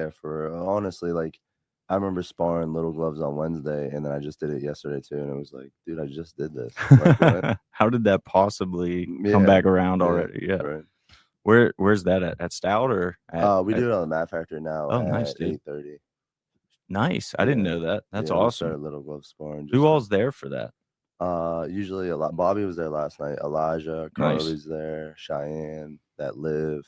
Yeah, for honestly, like I remember sparring Little Gloves on Wednesday, and then I just did it yesterday too, and it was like, dude, I just did this. Like, what? How did that possibly come Yeah, back around already? Yeah. right. Where's that at Stout or We do it on the Mat Factory now Oh, nice, at dude. 8:30. Nice. I didn't know that. That's We awesome. started Little Glove sparring. Who all's there for that? Usually a lot. Bobby was there last night. Elijah, Carly's there. Cheyenne, that live.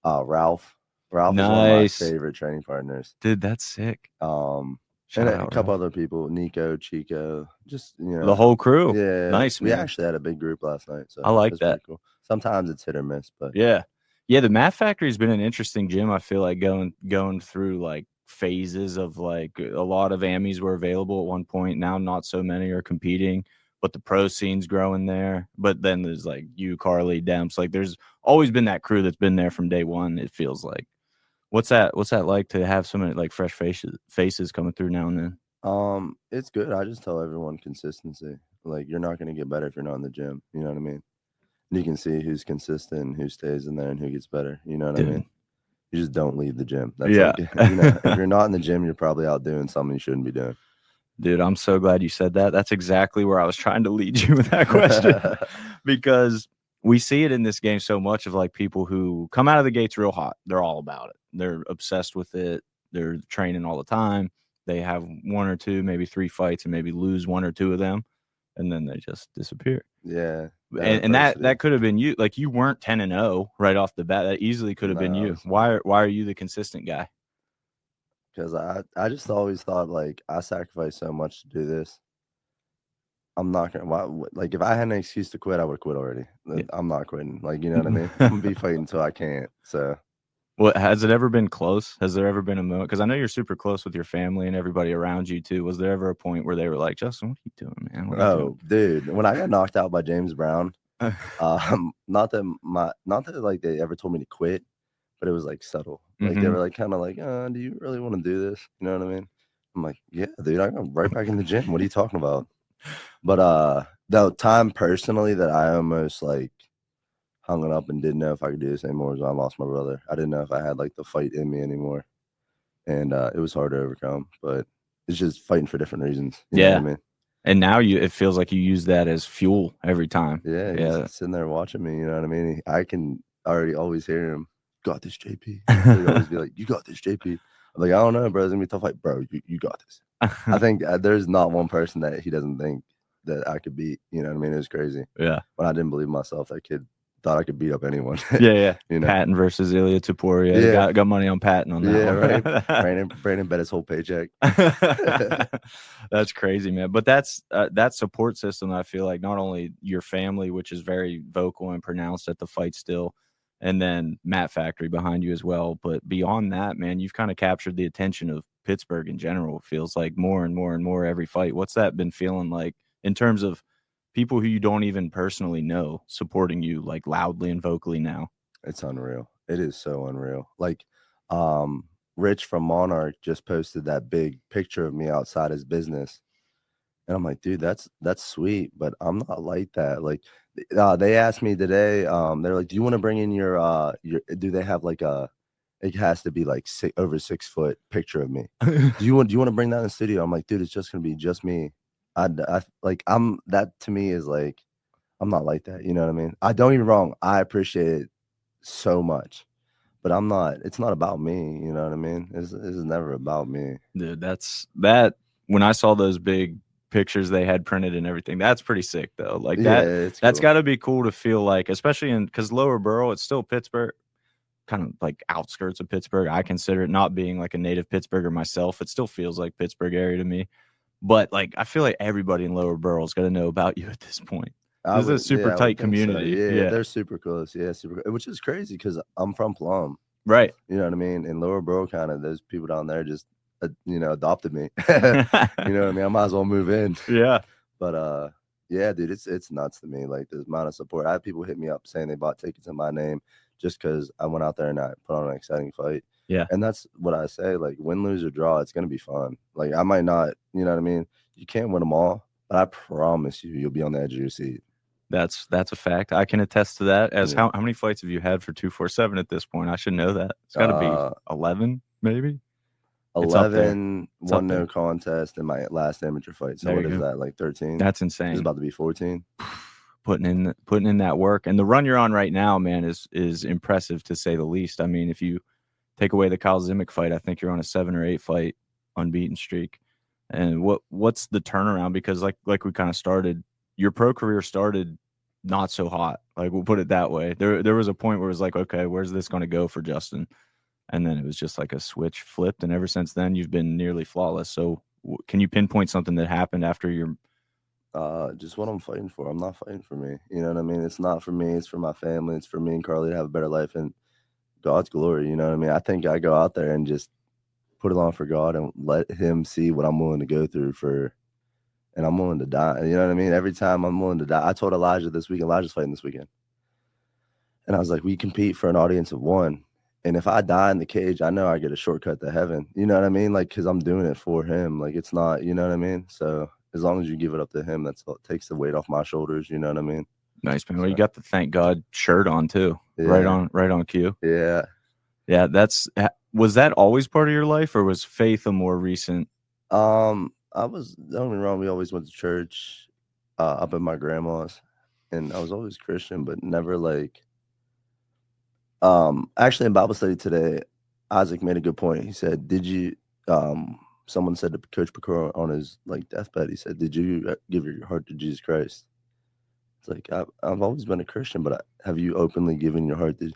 Ralph. Ralph is one of my favorite training partners. Dude, that's sick. And a couple other people, Nico, Chico, just the whole crew. Yeah, nice. We actually had a big group last night, so I like that. Cool. Sometimes it's hit or miss, but yeah. The Mat Factory has been an interesting gym. I feel like going through like phases of like a lot of Amis were available at one point. Now not so many are competing, but the pro scene's growing there. But then there's like you, Carly, Demps. Like there's always been that crew that's been there from day one. It feels like. What's that like to have so many like fresh faces coming through now and then? It's good. I just tell everyone consistency. Like you're not going to get better if you're not in the gym. You know what I mean? And you can see who's consistent, who stays in there, and who gets better. You know what I mean? You just don't leave the gym. That's like, if you're not in the gym, you're probably out doing something you shouldn't be doing. Dude, I'm so glad you said that. That's exactly where I was trying to lead you with that question. Because we see it in this game so much of like people who come out of the gates real hot. They're all about it. They're obsessed with it. They're training all the time. They have one or two, maybe 3 fights and maybe lose 1 or 2 of them. And then they just disappear. Yeah. And that could have been you. Like you weren't 10-0 right off the bat. That easily could have been you. Why are you the consistent guy? Because I just always thought like I sacrificed so much to do this. I'm not gonna like if I had an excuse to quit, I would have quit already. I'm not quitting. Like you know what I mean? I'm gonna be fighting until I can't. So what has it ever been close? Has there ever been a moment? Because I know you're super close with your family and everybody around you too. Was there ever a point where they were like, Justin, what are you doing, man? Oh, dude, when I got knocked out by James Brown, not that like they ever told me to quit, but it was like subtle. Like they were like kind of like, do you really want to do this? You know what I mean? I'm like, yeah, dude, I go right back in the gym. What are you talking about? But the time personally that I almost like hung it up and didn't know if I could do this anymore was when I lost my brother. I didn't know if I had like the fight in me anymore, and it was hard to overcome. But it's just fighting for different reasons. You know what I mean? And now it feels like you use that as fuel every time. Yeah, he's sitting there watching me. You know what I mean? I can always hear him. Got this, JP. He'd always be like, "You got this, JP." I'm like, I don't know, bro. It's gonna be a tough fight, bro. You got this. I think there's not one person that he doesn't think that I could beat. You know what I mean? It was crazy. Yeah. When I didn't believe myself, that kid thought I could beat up anyone. Yeah. You know? Patton versus Ilya Topuria. Yeah. Got money on Patton on that one. Right. Brandon bet his whole paycheck. That's crazy, man. But that's that support system, I feel like not only your family, which is very vocal and pronounced at the fight still, and then Mat Factory behind you as well. But beyond that, man, you've kind of captured the attention of Pittsburgh in general. It feels like more and more and more every fight. What's that been feeling like in terms of people who you don't even personally know supporting you like loudly and vocally now? It's unreal. It is so unreal. Like, Rich from Monarch just posted that big picture of me outside his business. And I'm like, dude, that's sweet, but I'm not like that. Like, they asked me today, they're like, do you want to bring in your, do they have like it has to be like over 6 foot picture of me. Do you want to bring that in the studio? I'm like, dude, it's just going to be just me. That to me is like, I'm not like that. You know what I mean? I don't get me wrong. I appreciate it so much, but it's not about me. You know what I mean? It's never about me. Dude, that when I saw those big pictures they had printed and everything, that's pretty sick though. Like that's cool. Got to be cool to feel like, especially because Lower Burgh, it's still Pittsburgh, kind of like outskirts of Pittsburgh. I consider it, not being like a native Pittsburgher myself, it still feels like Pittsburgh area to me. But like I feel like everybody in Lower Burgh's got to know about you at this point. This is a super tight community. So. Yeah, they're super close. Yeah, super, which is crazy because I'm from Plum. Right. You know what I mean? In Lower Burgh, kind of those people down there just adopted me. You know what I mean? I might as well move in. Yeah. But yeah, dude, it's nuts to me. Like the amount of support. I had people hit me up saying they bought tickets in my name just because I went out there and I put on an exciting fight. Yeah. And that's what I say. Like win, lose, or draw, it's gonna be fun. Like I might not, you know what I mean? You can't win them all, but I promise you'll be on the edge of your seat. That's a fact. I can attest to that. How many fights have you had for 247 at this point? I should know that. It's got to be 11, maybe. It's up there. 11, It's one up no there. contest in my last amateur fight. So There what you is go. that, like 13? That's It's insane. about to be 14. Putting in that work, and the run you're on right now, man, is impressive to say the least. I mean, if you take away the Kyle Zimick fight, I think you're on a 7 or 8 fight unbeaten streak. And what's the turnaround? Because like we kind of started, your pro career started not so hot. Like, we'll put it that way. There was a point where it was like, okay, where's this going to go for Justin? And then it was just like a switch flipped, and ever since then you've been nearly flawless. So can you pinpoint something that happened after your Just what I'm fighting for. I'm not fighting for me. You know what I mean? It's not for me. It's for my family. It's for me and Carly to have a better life and God's glory. You know what I mean? I think I go out there and just put it on for God and let him see what I'm willing to go through for, and I'm willing to die. You know what I mean? Every time I'm willing to die. I told Elijah this week, Elijah's fighting this weekend. And I was like, we compete for an audience of one. And if I die in the cage, I know I get a shortcut to heaven. You know what I mean? Like, because I'm doing it for him. Like, it's not, you know what I mean? So as long as you give it up to him, that's all, it takes the weight off my shoulders. You know what I mean? nice, man? Well, you got the thank God shirt on too. Yeah. Right on cue. Yeah. Yeah, was that always part of your life, or was faith a more recent? Don't get me wrong, we always went to church up at my grandma's, and I was always Christian, but never like actually in Bible study today, Isaac made a good point. He said, did you someone said to Coach Pecora on his like deathbed, he said, did you give your heart to Jesus Christ? It's like I've always been a Christian, but have you openly given your heart to?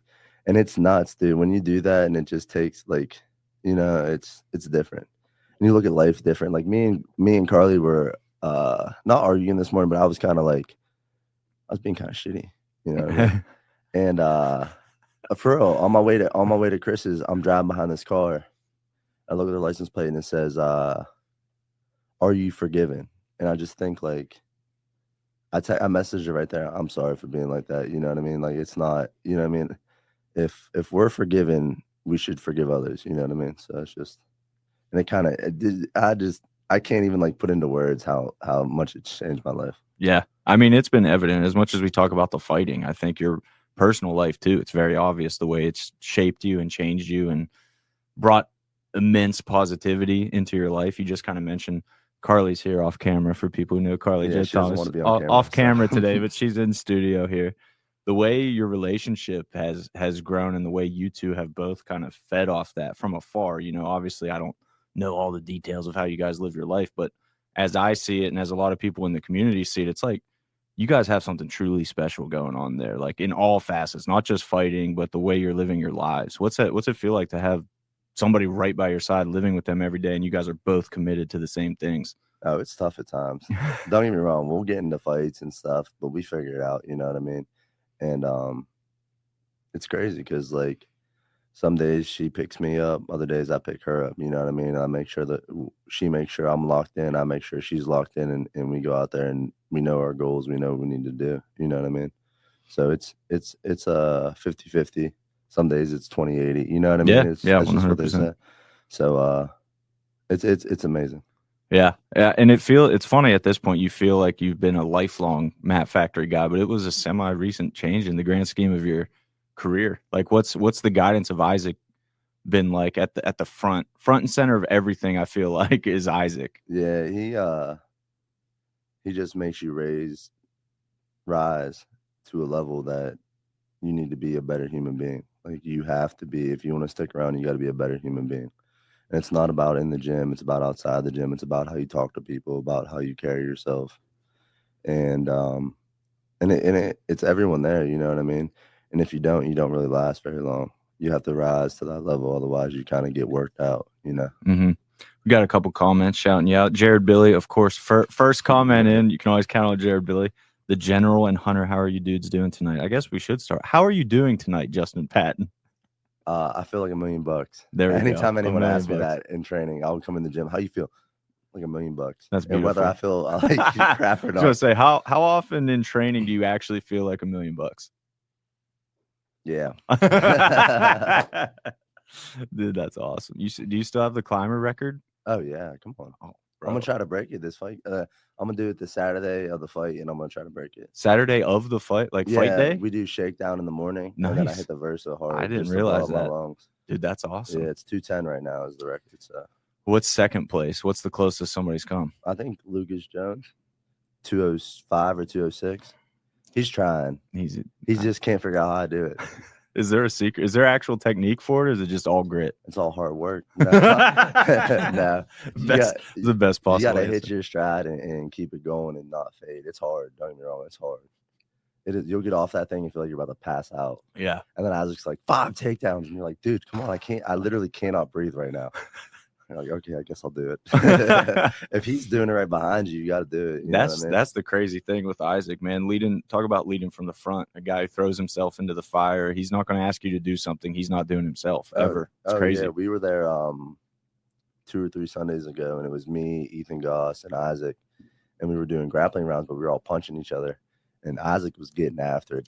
And it's nuts, dude. When you do that, and it just takes like, you know, it's different. And you look at life different. Like me and Carly were not arguing this morning, but I was kind of like, I was being kind of shitty, you know what I mean? And for real, on my way to Chris's, I'm driving behind this car. I look at the license plate and it says, "Are you forgiven?" And I just think like, I messaged her right there. I'm sorry for being like that. You know what I mean? Like, it's not, you know what I mean? If we're forgiven, we should forgive others. You know what I mean? So it's just, and it kind of, I can't even like put into words how much it's changed my life. Yeah, I mean, it's been evident as much as we talk about the fighting. I think your personal life too. It's very obvious the way it's shaped you and changed you and brought immense positivity into your life. You just kind of mentioned Carly's here off camera for people who know Carly J. She doesn't Thomas want to be on camera, off camera today, but she's in studio here. The way your relationship has grown and the way you two have both kind of fed off that from afar. You know, obviously I don't know all the details of how you guys live your life, but as I see it and as a lot of people in the community see it, it's like you guys have something truly special going on there, like in all facets, not just fighting, but the way you're living your lives. What's it feel like to have somebody right by your side, living with them every day, and you guys are both committed to the same things? Oh, it's tough at times. Don't get me wrong. We'll get into fights and stuff, but we figure it out. You know what I mean? And it's crazy because like some days she picks me up, other days I pick her up. You know what I mean? I make sure that she makes sure I'm locked in. I make sure she's locked in, and we go out there and we know our goals. We know what we need to do. You know what I mean? So it's a 50-50. Some days it's 20-80. You know what I mean? Yeah, That's 100%. just what they say. So it's amazing. Yeah, and it's funny at this point. You feel like you've been a lifelong Matt Factory guy, but it was a semi-recent change in the grand scheme of your career. Like, what's the guidance of Isaac been like at the front and center of everything? I feel like is Isaac. Yeah, he just makes you rise to a level that you need to be a better human being. Like, you have to be, if you want to stick around, you got to be a better human being. And it's not about in the gym. It's about outside the gym. It's about how you talk to people, about how you carry yourself. And it's everyone there, you know what I mean? And if you don't really last very long. You have to rise to that level. Otherwise, you kind of get worked out, you know? Mm-hmm. We got a couple comments shouting you out. Jared Billy, of course, first comment in. You can always count on Jared Billy. The General and Hunter, how are you dudes doing tonight? I guess we should start. How are you doing tonight, Justin Patton? I feel like $1 million. There we Anytime go. anyone asks me that in training, I'll come in the gym. How you feel? Like $1 million. That's beautiful. And whether I feel like crap or not. I was gonna say, how often in training do you actually feel like $1 million? Yeah. Dude, that's awesome. Do you still have the climber record? Oh yeah, come on. Oh, I'm gonna try to break it this fight. I'm gonna do it the Saturday of the fight, and I'm gonna try to break it. Saturday of the fight, like fight day? We do shakedown in the morning, nice. And then I hit the Versa hard. I didn't realize that. My lungs. Dude, that's awesome. Yeah, it's 210 right now is the record. So What's second place? What's the closest somebody's come? I think Lucas Jones, 205 or 206. He's trying. He just can't figure out how to do it. Is there a secret? Is there actual technique for it, or is it just all grit? It's all hard work. No, no. The best possible. You got to hit your stride and keep it going and not fade. It's hard. Don't get me wrong. It's hard. It is. You'll get off that thing and feel like you're about to pass out. Yeah. And then Isaac's like 5 takedowns, and you're like, dude, come on, I literally cannot breathe right now. You're like, okay, I guess I'll do it. If he's doing it right behind you, you got to do it. That's the crazy thing with Isaac, man. Talk about leading from the front. A guy who throws himself into the fire. He's not going to ask you to do something he's not doing himself ever. It's crazy. Yeah. We were there 2 or 3 Sundays ago, and it was me, Ethan Goss, and Isaac, and we were doing grappling rounds, but we were all punching each other, and Isaac was getting after it.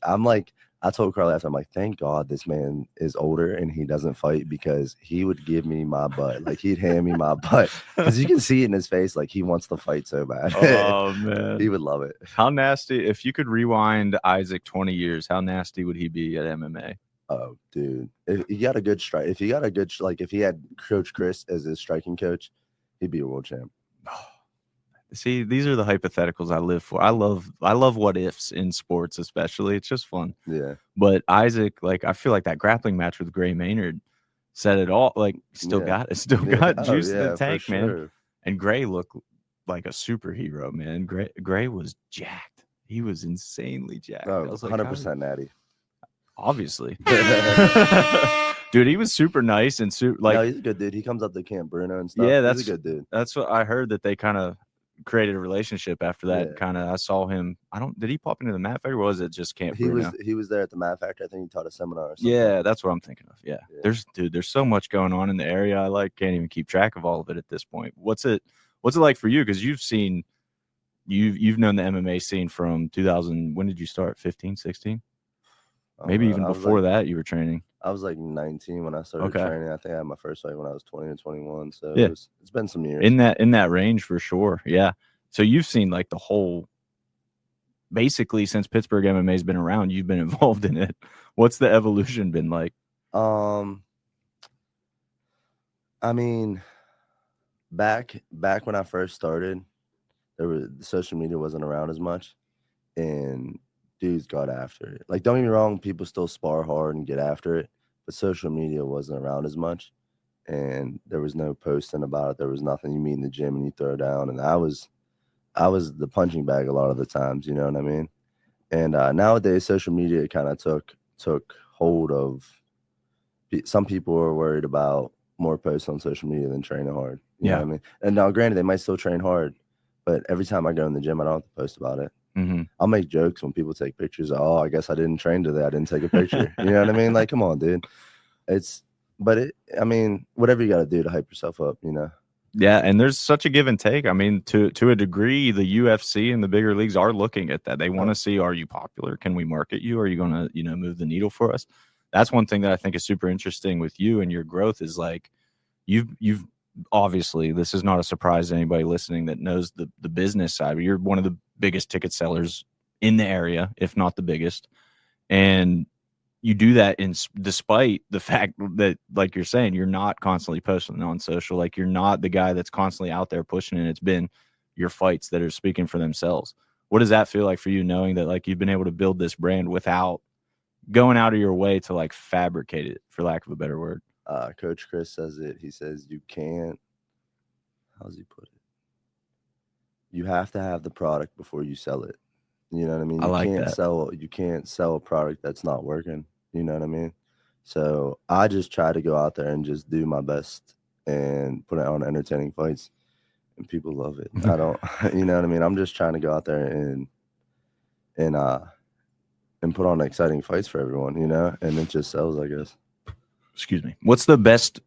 I told Carly after, I'm like, thank God this man is older and he doesn't fight, because he would give me my butt. Like, he'd hand me my butt, because you can see it in his face. Like, he wants to fight so bad. Oh, man. He would love it. How nasty. If you could rewind Isaac 20 years, how nasty would he be at MMA? Oh, dude. If you got a good strike, if he had Coach Chris as his striking coach, he'd be a world champ. See, these are the hypotheticals I live for. I love what ifs in sports, especially. It's just fun. Yeah. But Isaac, I feel like that grappling match with Gray Maynard said it all. Got juice in the tank, man. Sure. And Gray looked like a superhero, man. Gray was jacked. He was insanely jacked. Oh, 100% natty. Obviously. Dude, he was super nice and no, he's a good dude. He comes up to Camp Bruno and stuff. Yeah, he's a good dude. That's what I heard, that they kind of created a relationship after that. I saw him. Did he pop into the Mat Factory, or was it just Camp Bruno? He was there at the Mat Factory. I think he taught a seminar or something. Yeah, that's what I'm thinking of. Yeah. There's so much going on in the area. I can't even keep track of all of it at this point. What's it like for you? Because you've known the MMA scene from 2000. When did you start? 15, 16? Maybe even before that you were training. I was 19 when I started training. I think I had my first fight when I was 20 or 21. So yeah. It's been some years. In that range for sure. Yeah. So you've seen the whole, basically since Pittsburgh MMA has been around, you've been involved in it. What's the evolution been like? I mean, back when I first started, social media wasn't around as much, and dudes got after it. Don't get me wrong, people still spar hard and get after it, but social media wasn't around as much, and there was no posting about it. There was nothing. You meet in the gym and you throw down, and I was the punching bag a lot of the times, you know what I mean? And nowadays, social media kind of took hold of. Some people are worried about more posts on social media than training hard. You know what I mean? And now, granted, they might still train hard, but every time I go in the gym, I don't have to post about it. Mm-hmm. I'll make jokes when people take pictures. Oh, I guess I didn't train today. I didn't take a picture. You know what I mean? Come on, dude. Whatever you got to do to hype yourself up, you know? Yeah, and there's such a give and take. I mean, to a degree, the UFC and the bigger leagues are looking at that. They want to see, are you popular? Can we market you? Are you going to, move the needle for us? That's one thing that I think is super interesting with you and your growth is you've obviously, this is not a surprise to anybody listening that knows the business side, but you're one of the biggest ticket sellers in the area, if not the biggest. And you do that despite the fact that, like you're saying, you're not constantly posting on social. You're not the guy that's constantly out there pushing it. It's been your fights that are speaking for themselves. What does that feel like for you, knowing that you've been able to build this brand without going out of your way to fabricate it, for lack of a better word? Coach Chris says it. He says you can't. How does he put it? You have to have the product before you sell it. You know what I mean? You can't sell a product that's not working. You know what I mean? So I just try to go out there and just do my best and put it on entertaining fights, and people love it. I don't, you know what I mean? I'm just trying to go out there and put on exciting fights for everyone, and it just sells, I guess. Excuse me. What's the best,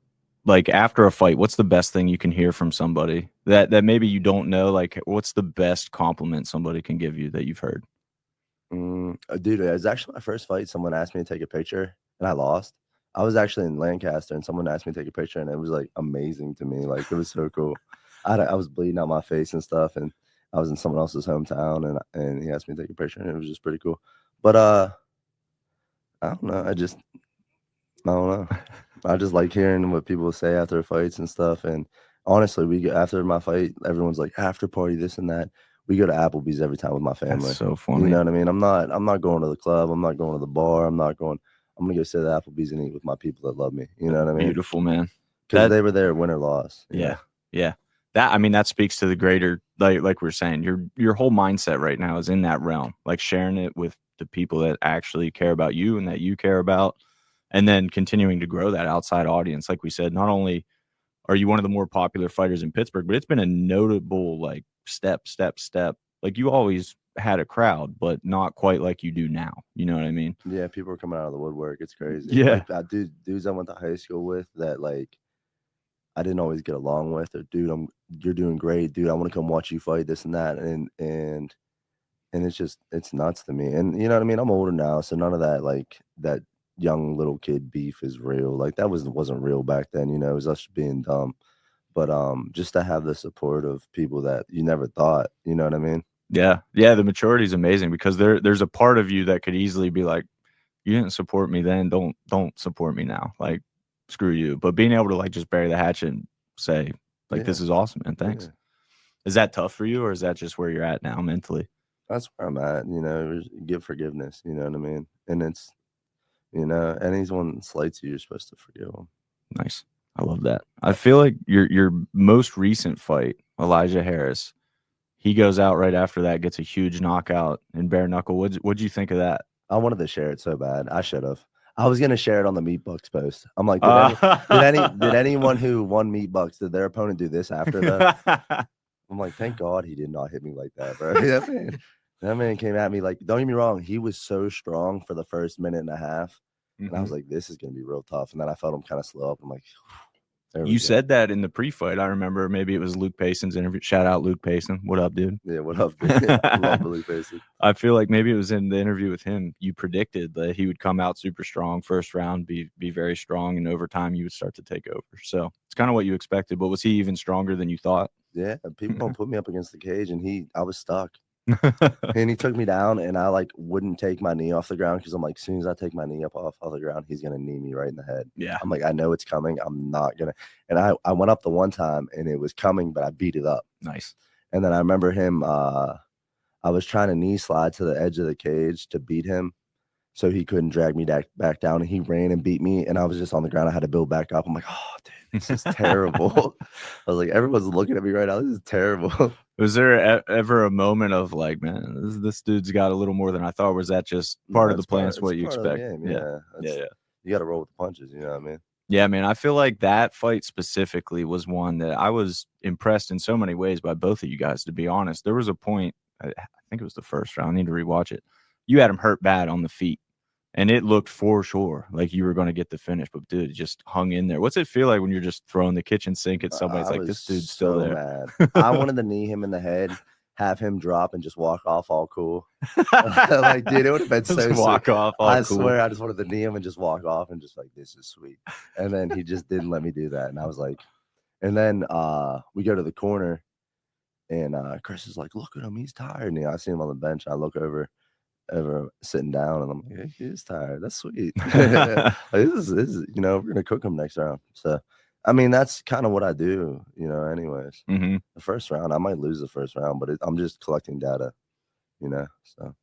after a fight, what's the best thing you can hear from somebody that maybe you don't know? What's the best compliment somebody can give you that you've heard? Dude, it was actually my first fight. Someone asked me to take a picture and I lost. I was actually in Lancaster and someone asked me to take a picture and it was amazing to me. It was so cool. I was bleeding out my face and stuff, and I was in someone else's hometown and he asked me to take a picture and it was just pretty cool. But I don't know. I don't know. I just like hearing what people say after fights and stuff, and Honestly, we go after my fight, everyone's like after party, this and that. We go to Applebee's every time with my family. That's so You funny. know what I mean? I'm not going to the club. I'm not going to the bar. I'm gonna go sit at Applebee's and eat with my people that love me. You know what I mean? Beautiful, man. Because they were there, win or loss. Yeah. That, I mean, that speaks to the greater, like we're saying, your whole mindset right now is in that realm, like sharing it with the people that actually care about you and that you care about, and then continuing to grow that outside audience. Like we said, not only are you one of the more popular fighters in Pittsburgh, but it's been a notable like step. Like you always had a crowd, but not quite like you do now. You know what I mean? Yeah, people are coming out of the woodwork. It's crazy. Yeah. Like dudes I went to high school with that like I didn't always get along with, or dude, you're doing great, dude. I want to come watch you fight, this and that, and it's nuts to me. And you know what I mean? I'm older now, so none of that like that young little kid beef is real. Like that wasn't real back then. You know, it was us being dumb. But just to have the support of people that you never thought, you know what I mean? Yeah. The maturity is amazing because there's a part of you that could easily be like, you didn't support me then, don't support me now. Like, screw you. But being able to like just bury the hatchet and say, like, this is awesome, man. Thanks. Yeah. Is that tough for you, or is that just where you're at now mentally? That's where I'm at, you know, give forgiveness, you know what I mean? And it's, you know, anyone slights you, you're supposed to forgive them. Nice. I love that. I feel like your most recent fight, Elijah Harris, he goes out right after that, gets a huge knockout in bare knuckle. What'd you think of that? I wanted to share it so bad. I should have. I was gonna share it on the Meat Bucks post. I'm like, did anyone who won Meat Bucks, did their opponent do this after that? I'm like, thank God he did not hit me like that, bro. That man came at me like, don't get me wrong, he was so strong for the first minute and a half. And I was like, this is gonna be real tough. And then I felt him kind of slow up. I'm like, you said that in the pre-fight. I remember maybe it was Luke Payson's interview. Shout out Luke Payson. What up, dude? Yeah, what up, dude? I love Luke Payson. I feel like maybe it was in the interview with him. You predicted that he would come out super strong first round, be very strong, and over time you would start to take over. So it's kind of what you expected. But was he even stronger than you thought? Yeah, people don't put me up against the cage, and I was stuck. And he took me down, and I like wouldn't take my knee off the ground because I'm like, as soon as I take my knee up off the ground, he's gonna knee me right in the head. Yeah, I'm like, I know it's coming. I'm not gonna. And I went up the one time, and it was coming, but I beat it up. Nice. And then I remember him. I was trying to knee slide to the edge of the cage to beat him, so he couldn't drag me back down. And he ran and beat me, and I was just on the ground. I had to build back up. I'm like, oh, dude, this is terrible. I was like, everyone's looking at me right now. This is terrible. Was there ever a moment of like, man, this dude's got a little more than I thought? Or was that just part of the plan? It's what you expect. Yeah. You got to roll with the punches. You know what I mean? Yeah, man. I feel like that fight specifically was one that I was impressed in so many ways by both of you guys. To be honest, there was a point. I think it was the first round. I need to rewatch it. You had him hurt bad on the feet, and it looked for sure like you were going to get the finish. But dude, it just hung in there. What's it feel like when you're just throwing the kitchen sink at somebody? It's like, this dude's still there. Mad. I wanted to knee him in the head, have him drop, and just walk off all cool. Like, dude, it would have been so walk sweet. off. I swear, I just wanted to knee him and just walk off and just like, this is sweet. And then he just didn't let me do that, and I was like, and then we go to the corner, and Chris is like, look at him, he's tired. And I see him on the bench. I look over sitting down, and I'm like, hey, he is tired. That's sweet. Like, this is, you know, we're gonna cook him next round. So I mean, that's kind of what I do, you know, anyways. The first round, I might lose the first round, but I'm just collecting data, you know. So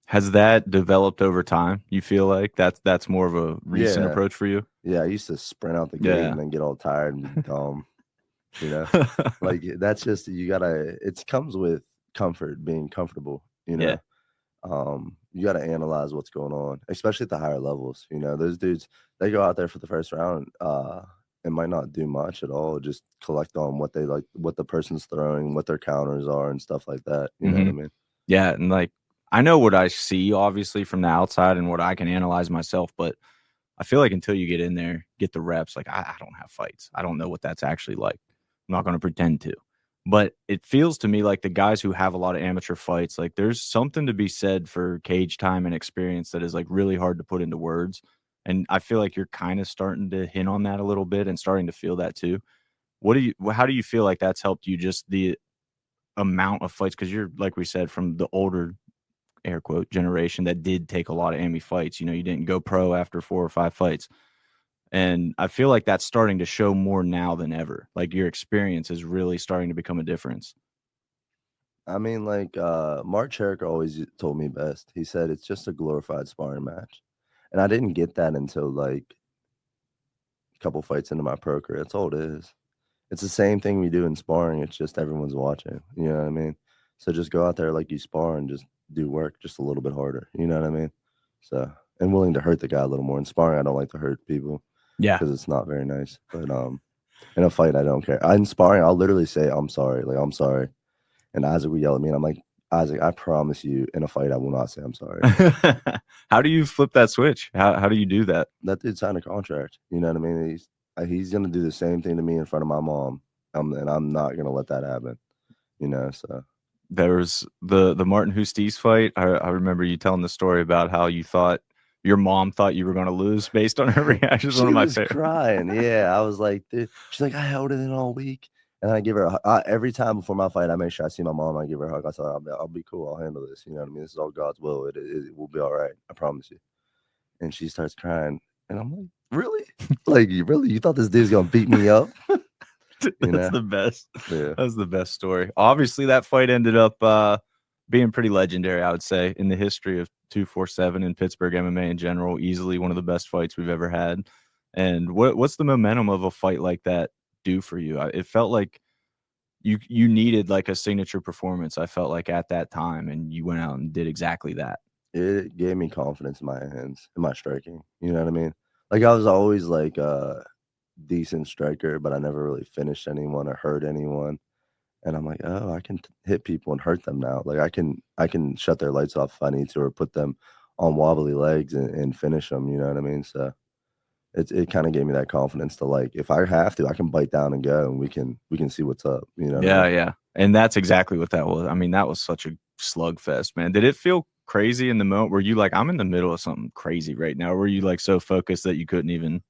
has that developed over time? You feel like that's more of a recent approach for you? Yeah, I used to sprint out the gate and then get all tired and be dumb, you know. Like, that's just, it comes with comfort, being comfortable, you know. You got to analyze what's going on, especially at the higher levels. You know, those dudes, they go out there for the first round and might not do much at all, just collect on what they like, what the person's throwing, what their counters are and stuff like that. You know what I mean? Yeah. And like, I know what I see obviously from the outside and what I can analyze myself, but I feel like until you get in there, get the reps, like I don't have fights. I don't know what that's actually like. I'm not going to pretend to. But it feels to me like the guys who have a lot of amateur fights, like there's something to be said for cage time and experience that is like really hard to put into words. And I feel like you're kind of starting to hint on that a little bit and starting to feel that too. How do you feel like that's helped you, just the amount of fights? Because you're, like we said, from the older air quote generation that did take a lot of Ami fights. You know, you didn't go pro after 4 or 5 fights. And I feel like that's starting to show more now than ever. Like your experience is really starting to become a difference. I mean, like Mark Cherrick always told me best. He said it's just a glorified sparring match, and I didn't get that until like a couple fights into my pro career. That's all it is. It's the same thing we do in sparring. It's just everyone's watching. You know what I mean? So just go out there like you spar and just do work just a little bit harder. You know what I mean? So and willing to hurt the guy a little more. In sparring, I don't like to hurt people. Yeah, because it's not very nice. But in a fight, I don't care. In sparring, I'll literally say I'm sorry, like I'm sorry, and Isaac will yell at me, and I'm like, Isaac, I promise you, in a fight, I will not say I'm sorry. How do you flip that switch? How do you do that? That dude signed a contract. You know what I mean? He's gonna do the same thing to me in front of my mom, and I'm not gonna let that happen. You know, so. There was the Martin Hustis fight. I remember you telling the story about how you thought your mom thought you were going to lose based on her reactions. She One of my was crying. Yeah, I was like, dude. She's like, I held it in all week, and I give her every time before my fight. I make sure I see my mom. I give her a hug. I tell her, I'll be cool. I'll handle this. You know what I mean? This is all God's will. It will be all right. I promise you. And she starts crying, and I'm like, really? Like, you thought this dude's gonna beat me up? That's the best. Yeah. That's the best story. Obviously, that fight ended up being pretty legendary, I would say, in the history of 247 and Pittsburgh MMA in general. Easily one of the best fights we've ever had. And what's the momentum of a fight like that do for you? It felt like you needed like a signature performance, I felt like, at that time, and you went out and did exactly that. It gave me confidence in my hands, in my striking. You know what I mean? Like, I was always like decent striker, but I never really finished anyone or hurt anyone. And I'm like, oh, I can hit people and hurt them now. Like I can shut their lights off if I need to, or put them on wobbly legs and finish them. You know what I mean? So it kind of gave me that confidence to, like, if I have to, I can bite down and go, and we can see what's up. You know? Yeah, yeah. And that's exactly what that was. I mean, that was such a slugfest, man. Did it feel crazy in the moment? Were you like, I'm in the middle of something crazy right now? Or were you like so focused that you couldn't even?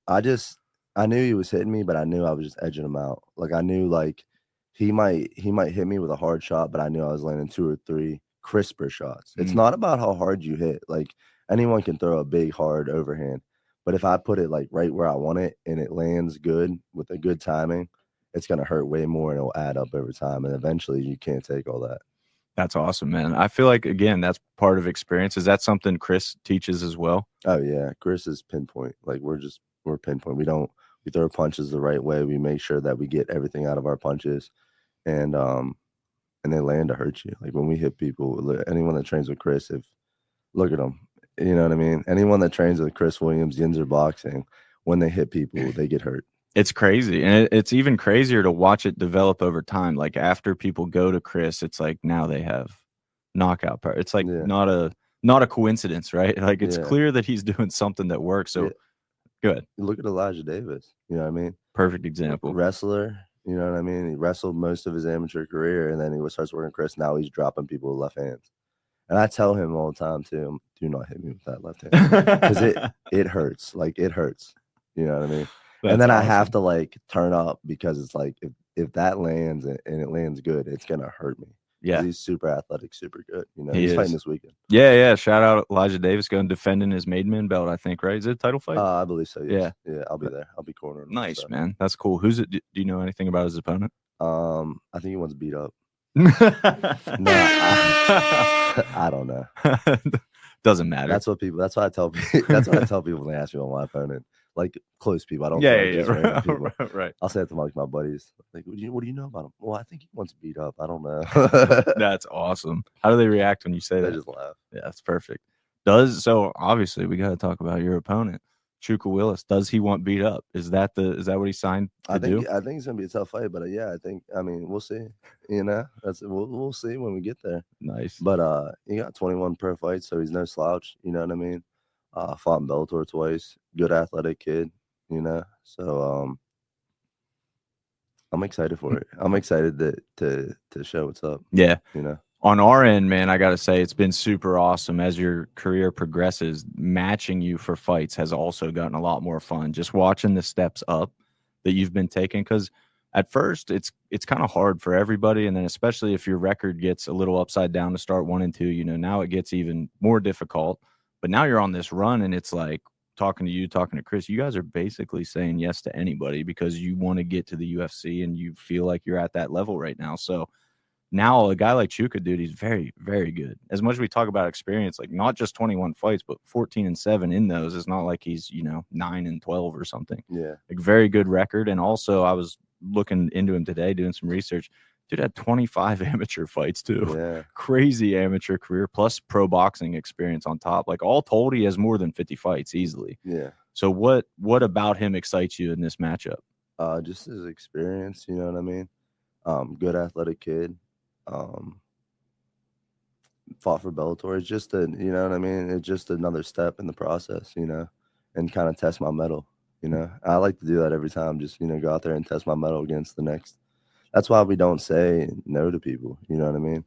I knew he was hitting me, but I knew I was just edging him out. Like I knew like he might hit me with a hard shot, but I knew I was landing 2 or 3 crisper shots. It's not about how hard you hit. Like anyone can throw a big hard overhand, but if I put it like right where I want it and it lands good with a good timing, it's gonna hurt way more and it'll add up over time. And eventually you can't take all that. That's awesome, man. I feel like, again, that's part of experience. Is that something Chris teaches as well? Oh yeah, Chris is pinpoint. Like we're pinpoint. We throw punches the right way. We make sure that we get everything out of our punches, and they land to hurt you. Like when we hit people, anyone that trains with Chris, look at them, you know what I mean? Anyone that trains with Chris Williams, Yinzer Boxing, when they hit people, they get hurt. It's crazy. And it's even crazier to watch it develop over time. Like after people go to Chris, it's like now they have knockout power. It's like not a coincidence, right? Like it's clear that he's doing something that works. So good. Look at Elijah Davis. You know what I mean? Perfect example. Wrestler. You know what I mean? He wrestled most of his amateur career, and then he starts working Chris. Now he's dropping people with left hands. And I tell him all the time too, do not hit me with that left hand, because it hurts. Like it hurts. You know what I mean? That's and then awesome. I have to like turn up, because it's like if that lands and it lands good, it's gonna hurt me. Yeah, he's super athletic, super good. You know, he's fighting this weekend. Yeah. Shout out Elijah Davis going defending his maiden belt, I think, right? Is it a title fight? I believe so. Yes. Yeah. I'll be there. I'll be cornering. Nice, man. That's cool. Who's it? Do you know anything about his opponent? I think he wants beat up. No, I don't know. Doesn't matter. That's what I tell people. That's what I tell people when they ask me about my opponent. Like close people. I don't. Yeah. Right. I'll say it to my buddies. Like, what do you know about him? Well, I think he wants beat up. I don't know. That's awesome. How do they react when you say that? They just laugh. Yeah, that's perfect. So obviously we got to talk about your opponent, Chuka Willis. Does he want beat up? Is that what he signed to do? I think it's gonna be a tough fight, but I mean, we'll see. You know, we'll see when we get there. Nice. But he got 21 pro fights, so he's no slouch. You know what I mean? Fought in Bellator twice. Good athletic kid, you know. So I'm excited for it. I'm excited to show what's up. Yeah. You know. On our end, man, I got to say it's been super awesome as your career progresses. Matching you for fights has also gotten a lot more fun. Just watching the steps up that you've been taking, because at first it's kind of hard for everybody, and then especially if your record gets a little upside down to start 1 and 2, you know, now it gets even more difficult. But now you're on this run, and it's like, talking to you, talking to Chris, you guys are basically saying yes to anybody because you want to get to the UFC and you feel like you're at that level right now. So now a guy like Chuka, dude, he's very, very good. As much as we talk about experience, like not just 21 fights, but 14-7 in those. It's not like he's, 9-12 or something. Yeah. Like very good record. And also I was looking into him today, doing some research. Dude had 25 amateur fights too. Yeah. Crazy amateur career plus pro boxing experience on top. Like all told, he has more than 50 fights easily. Yeah. So what about him excites you in this matchup? Just his experience, you know what I mean? Good athletic kid. Fought for Bellator. It's just you know what I mean? It's just another step in the process, and kind of test my mettle, I like to do that every time. Just, go out there and test my mettle against the next. That's why we don't say no to people. You know what I mean?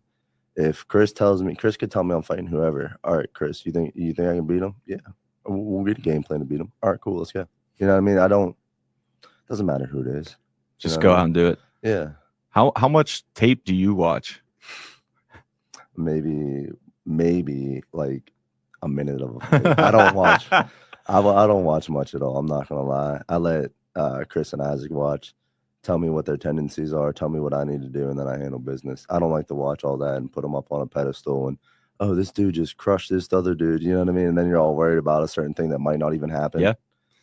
If Chris could tell me I'm fighting whoever. All right, Chris, you think I can beat him? Yeah. We'll get a game plan to beat him. All right, cool. Let's go. You know what I mean? Doesn't matter who it is. Just go out and do it. Yeah. How much tape do you watch? Maybe like a minute of it. I don't watch. I don't watch much at all. I'm not gonna lie. I let Chris and Isaac watch, tell me what their tendencies are, tell me what I need to do, and then I handle business. I don't like to watch all that and put them up on a pedestal and, oh, this dude just crushed this other dude. You know what I mean? And then you're all worried about a certain thing that might not even happen. Yeah.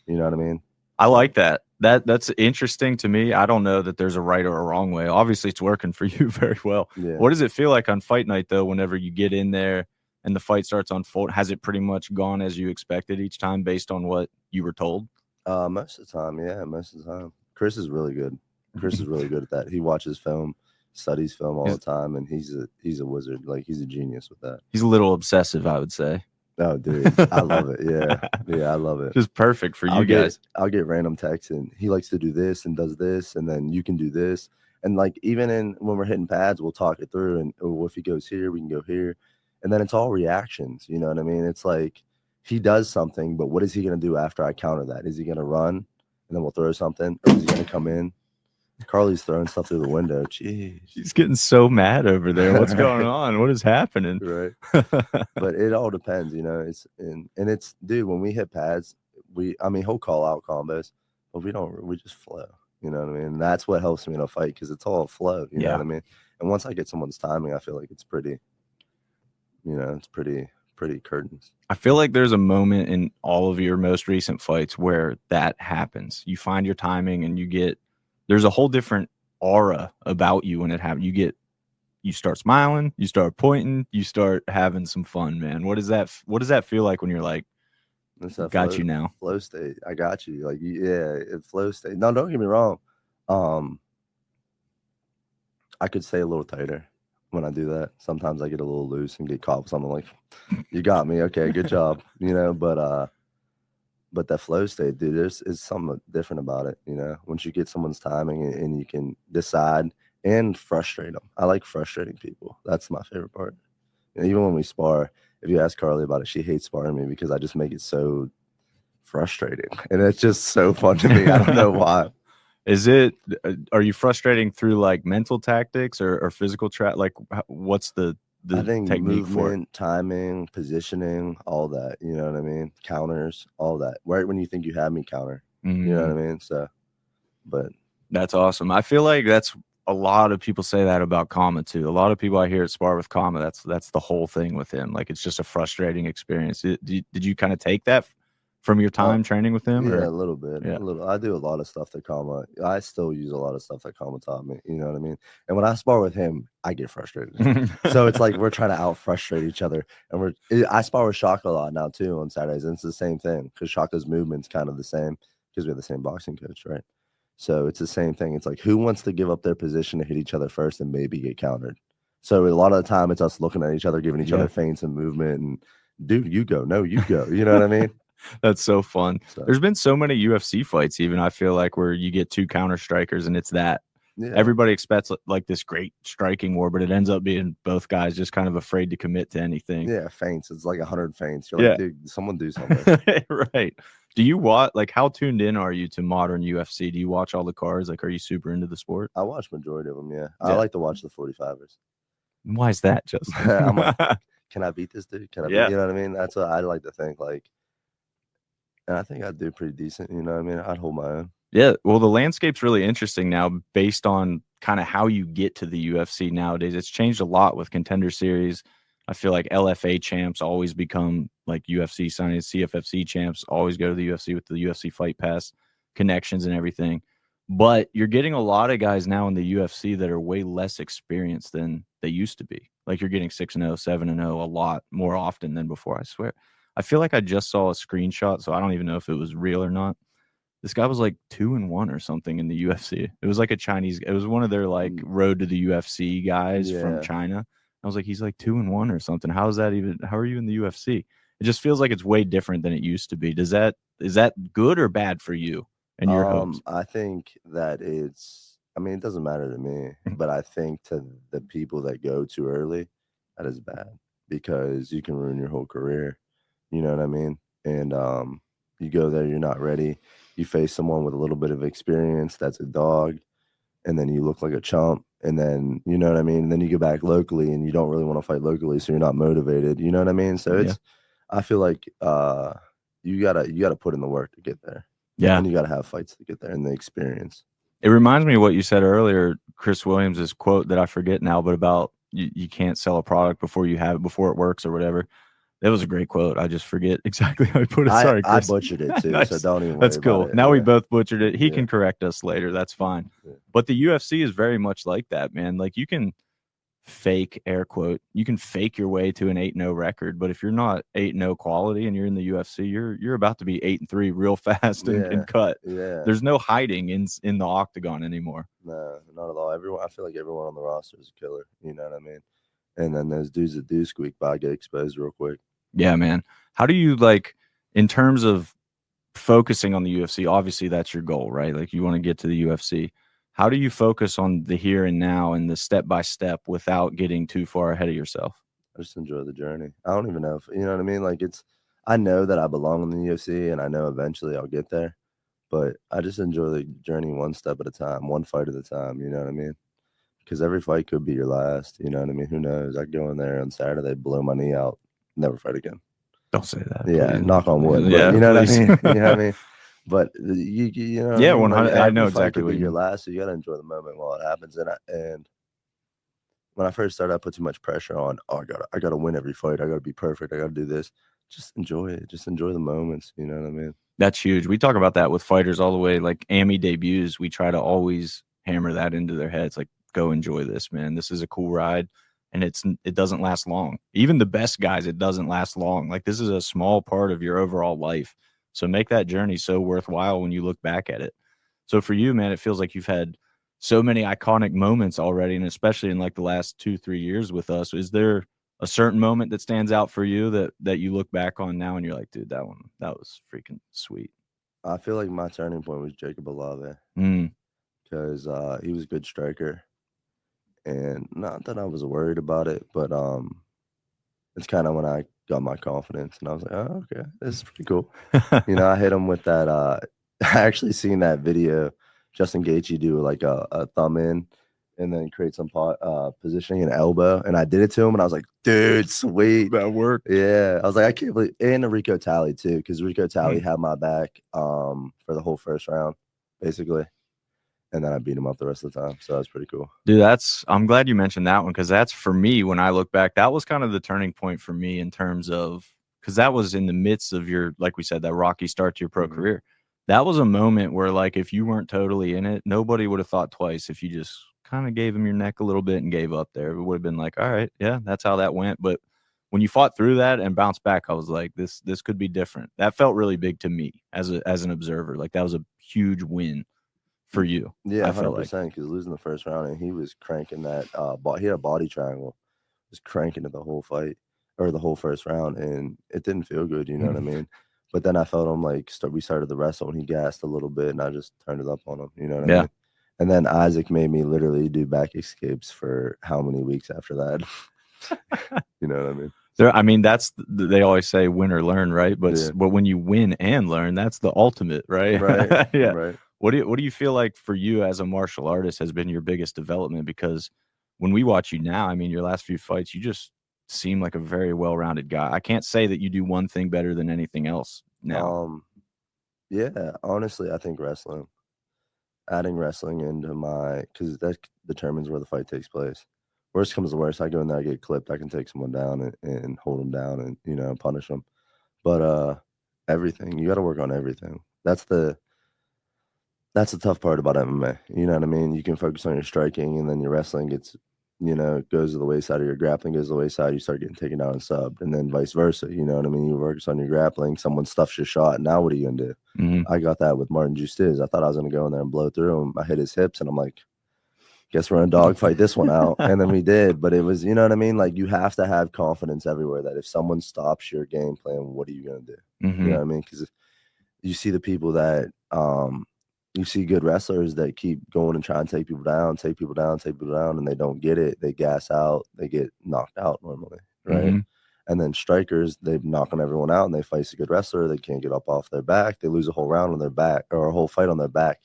You know what I mean? I like that. That's interesting to me. I don't know that there's a right or a wrong way. Obviously, it's working for you very well. Yeah. What does it feel like on fight night, though, whenever you get in there and the fight starts unfolding? Has it pretty much gone as you expected each time based on what you were told? Most of the time, yeah, most of the time. Chris is really good. Chris is really good at that. He watches film, studies film all the time, and he's a wizard. Like, he's a genius with that. He's a little obsessive, I would say. Oh, dude, I love it. Yeah, I love it. Just perfect for you guys. I'll get random texts, and he likes to do this and does this, and then you can do this. And like, even when we're hitting pads, we'll talk it through. And if he goes here, we can go here. And then it's all reactions. You know what I mean? It's like he does something, but what is he going to do after I counter that? Is he going to run and then we'll throw something, or is he going to come in? Carly's throwing stuff through the window. Jeez. He's getting so mad over there. What's going on? What is happening? Right. But it all depends, it's dude, when we hit pads, he'll call out combos, but we just flow. You know what I mean? And that's what helps me in a fight, because it's all flow. You know what I mean? And once I get someone's timing, I feel like it's pretty, it's pretty curtains. I feel like there's a moment in all of your most recent fights where that happens. You find your timing and there's a whole different aura about you when it happens. You start smiling, you start pointing, you start having some fun, man. What does that feel like when you're like, got you now? Flow state. I got you. Like, yeah, it's flow state. No, don't get me wrong. I could stay a little tighter when I do that. Sometimes I get a little loose and get caught with something like, you got me. Okay, good job. But that flow state, dude, there's something different about it. Once you get someone's timing and you can decide and frustrate them. I like frustrating people. That's my favorite part. Even when we spar, if you ask Carly about it, she hates sparring me because I just make it so frustrating. And it's just so fun to me. I don't know why. Are you frustrating through like mental tactics or physical like what's the I think technique movement, timing, positioning, all that. You know what I mean? Counters, all that. Right when you think you have me, counter. Mm-hmm. You know what I mean? So, but that's awesome. I feel like that's a lot of people say that about Kama too. A lot of people I hear at spar with Kama, that's the whole thing with him. Like, it's just a frustrating experience. Did you kind of take that from your time training with him? Yeah, a little bit. Yeah. A little. I do a lot of stuff that Kama. I still use a lot of stuff that Kama taught me. You know what I mean? And when I spar with him, I get frustrated. So it's like we're trying to out frustrate each other. And I spar with Shaka a lot now too on Saturdays, and it's the same thing because Shaka's movement's kind of the same because we have the same boxing coach, right? So it's the same thing. It's like, who wants to give up their position to hit each other first and maybe get countered? So a lot of the time, it's us looking at each other, giving each other feints and movement, and dude, you go, no, you go. You know what I mean? That's so fun. There's been so many UFC fights, even I feel like, where you get two counter strikers and it's that. Yeah. Everybody expects like this great striking war, but it ends up being both guys just kind of afraid to commit to anything. Yeah, feints. It's like 100 feints. You're like, dude, someone do something. Right. Do you watch, like, how tuned in are you to modern UFC? Do you watch all the cards? Like, are you super into the sport? I watch majority of them, yeah. I like to watch the 45ers. Why is that, Justin? I'm like, can I beat this dude? Can I beat, you know what I mean? That's what I like to think. Like, And I think I'd do pretty decent. You know what I mean? I'd hold my own. Yeah, well, the landscape's really interesting now based on kind of how you get to the UFC nowadays. It's changed a lot with Contender Series. I feel like LFA champs always become like UFC signings, CFFC champs always go to the UFC with the UFC Fight Pass connections and everything. But you're getting a lot of guys now in the UFC that are way less experienced than they used to be. Like you're getting 6-0, 7-0 a lot more often than before, I swear. I feel like I just saw a screenshot, so I don't even know if it was real or not. This guy was like 2-1 or something in the UFC. It was like a Chinese. It was one of their like road to the UFC guys from China. I was like, he's like 2-1 or something. How is that even? How are you in the UFC? It just feels like it's way different than it used to be. Is that good or bad for you and your hopes? I think that it's. I mean, it doesn't matter to me, but I think to the people that go too early, that is bad because you can ruin your whole career. You know what I mean? And you go there, you're not ready. You face someone with a little bit of experience that's a dog, and then you look like a chump, and then you know what I mean. And then you go back locally, and you don't really want to fight locally, so you're not motivated. You know what I mean? So it's. I feel like you gotta put in the work to get there. Yeah, and you gotta have fights to get there and the experience. It reminds me of what you said earlier, Chris Williams' quote that I forget now, but about you can't sell a product before you have it, before it works or whatever. That was a great quote. I just forget exactly how I put it. Sorry, Chris. I butchered it too, Nice. so don't even worry That's cool. about it. Now we both butchered it. He can correct us later. That's fine. Yeah. But the UFC is very much like that, man. Like you can fake, air quote, you can fake your way to an 8-0 record, but if you're not 8-0 quality and you're in the UFC, you're about to be 8-3 real fast and cut. Yeah. There's no hiding in the octagon anymore. No, not at all. I feel like everyone on the roster is a killer. You know what I mean? And then those dudes that do squeak by get exposed real quick. Yeah, man. How do you like in terms of focusing on the UFC? Obviously, that's your goal, right? Like you want to get to the UFC. How do you focus on the here and now and the step by step without getting too far ahead of yourself? I just enjoy the journey. I don't even know if you know what I mean. Like I know that I belong in the UFC, and I know eventually I'll get there. But I just enjoy the journey one step at a time, one fight at a time. You know what I mean? Because every fight could be your last. You know what I mean? Who knows? I go in there on Saturday, blow my knee out, never fight again. Don't say that. Yeah, please. Knock on wood. Yeah, you know please. what I mean. You know what I mean. But you know. Yeah, 100. I know exactly what your last, so you gotta enjoy the moment while it happens. And when I first started, I put too much pressure on. Oh, I gotta win every fight. I gotta be perfect. I gotta do this. Just enjoy it. Just enjoy the moments. You know what I mean? That's huge. We talk about that with fighters all the way. Like AMI debuts, we try to always hammer that into their heads. Like, go enjoy this, man. This is a cool ride. And it doesn't last long. Even the best guys, it doesn't last long. Like this is a small part of your overall life. So make that journey so worthwhile when you look back at it. So for you, man, it feels like you've had so many iconic moments already, and especially in like the last 2-3 years with us. Is there a certain moment that stands out for you that you look back on now and you're like, dude, that was freaking sweet? I feel like my turning point was Jacob Olave because he was a good striker. And not that I was worried about it, but it's kind of when I got my confidence, and I was like, oh, okay, this is pretty cool. You know, I hit him with that. I actually seen that video, Justin Gaethje do like a thumb in, and then create some positioning and elbow, and I did it to him, and I was like, dude, sweet, that worked. Yeah, I was like, I can't believe, and Rico Talley too, because Rico Talley had my back for the whole first round, basically. And then I beat him up the rest of the time. So that was pretty cool. Dude, I'm glad you mentioned that one because that's for me, when I look back, that was kind of the turning point for me in terms of, because that was in the midst of your, like we said, that rocky start to your pro career. That was a moment where, like, if you weren't totally in it, nobody would have thought twice if you just kind of gave him your neck a little bit and gave up there. It would have been like, all right, yeah, that's how that went. But when you fought through that and bounced back, I was like, this could be different. That felt really big to me as an observer. Like, that was a huge win for you. Yeah, 100%, because losing the first round, and he was cranking that he had a body triangle, was cranking it the whole fight or the whole first round, and it didn't feel good, you know what I mean? But then I felt him like we started the wrestle and he gassed a little bit, and I just turned it up on him, you know what I mean? And then Isaac made me literally do back escapes for how many weeks after that? You know what I mean? I mean, they always say win or learn, right? But when you win and learn, that's the ultimate, right? Right. Yeah. Right. What do you feel like for you as a martial artist has been your biggest development? Because when we watch you now, I mean, your last few fights, you just seem like a very well-rounded guy. I can't say that you do one thing better than anything else now. Yeah, honestly, I think adding wrestling into because that determines where the fight takes place. Worst comes to worst, I go in there, I get clipped, I can take someone down and hold them down and, punish them. But, everything, you gotta work on everything. That's the tough part about MMA, you know what I mean? You can focus on your striking, and then your wrestling goes to the wayside, or your grappling goes to the wayside, you start getting taken down and subbed, and then vice versa, you know what I mean? You focus on your grappling, someone stuffs your shot, now what are you gonna do? Mm-hmm. I got that with Martin Justiz. I thought I was gonna go in there and blow through him. I hit his hips, and I'm like, guess we're gonna dogfight this one out. And then we did, but it was, you know what I mean? Like, you have to have confidence everywhere that if someone stops your game plan, what are you gonna do? Mm-hmm. You know what I mean? Because you see the people that you see good wrestlers that keep going and trying to take people down, and they don't get it. They gas out, they get knocked out normally, right? Mm-hmm. And then strikers, they knock on everyone out and they face a good wrestler. They can't get up off their back. They lose a whole round on their back, or a whole fight on their back.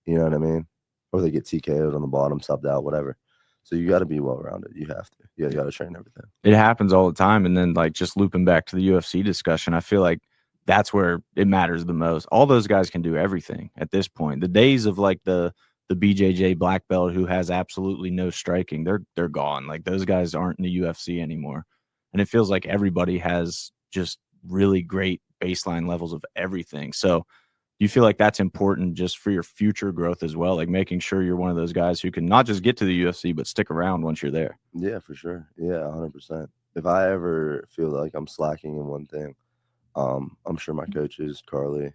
You know what I mean? Or they get TKO'd on the bottom, subbed out, whatever. So you got to be well-rounded. You have to. You got to train everything. It happens all the time. And then, like, just looping back to the UFC discussion, I feel like that's where it matters the most. All those guys can do everything at this point. The days of like the BJJ black belt who has absolutely no striking, they're gone. Like, those guys aren't in the UFC anymore. And it feels like everybody has just really great baseline levels of everything. So you feel like that's important just for your future growth as well, like making sure you're one of those guys who can not just get to the UFC, but stick around once you're there. Yeah, for sure. Yeah, 100%. If I ever feel like I'm slacking in one thing, I'm sure my coaches, Carly,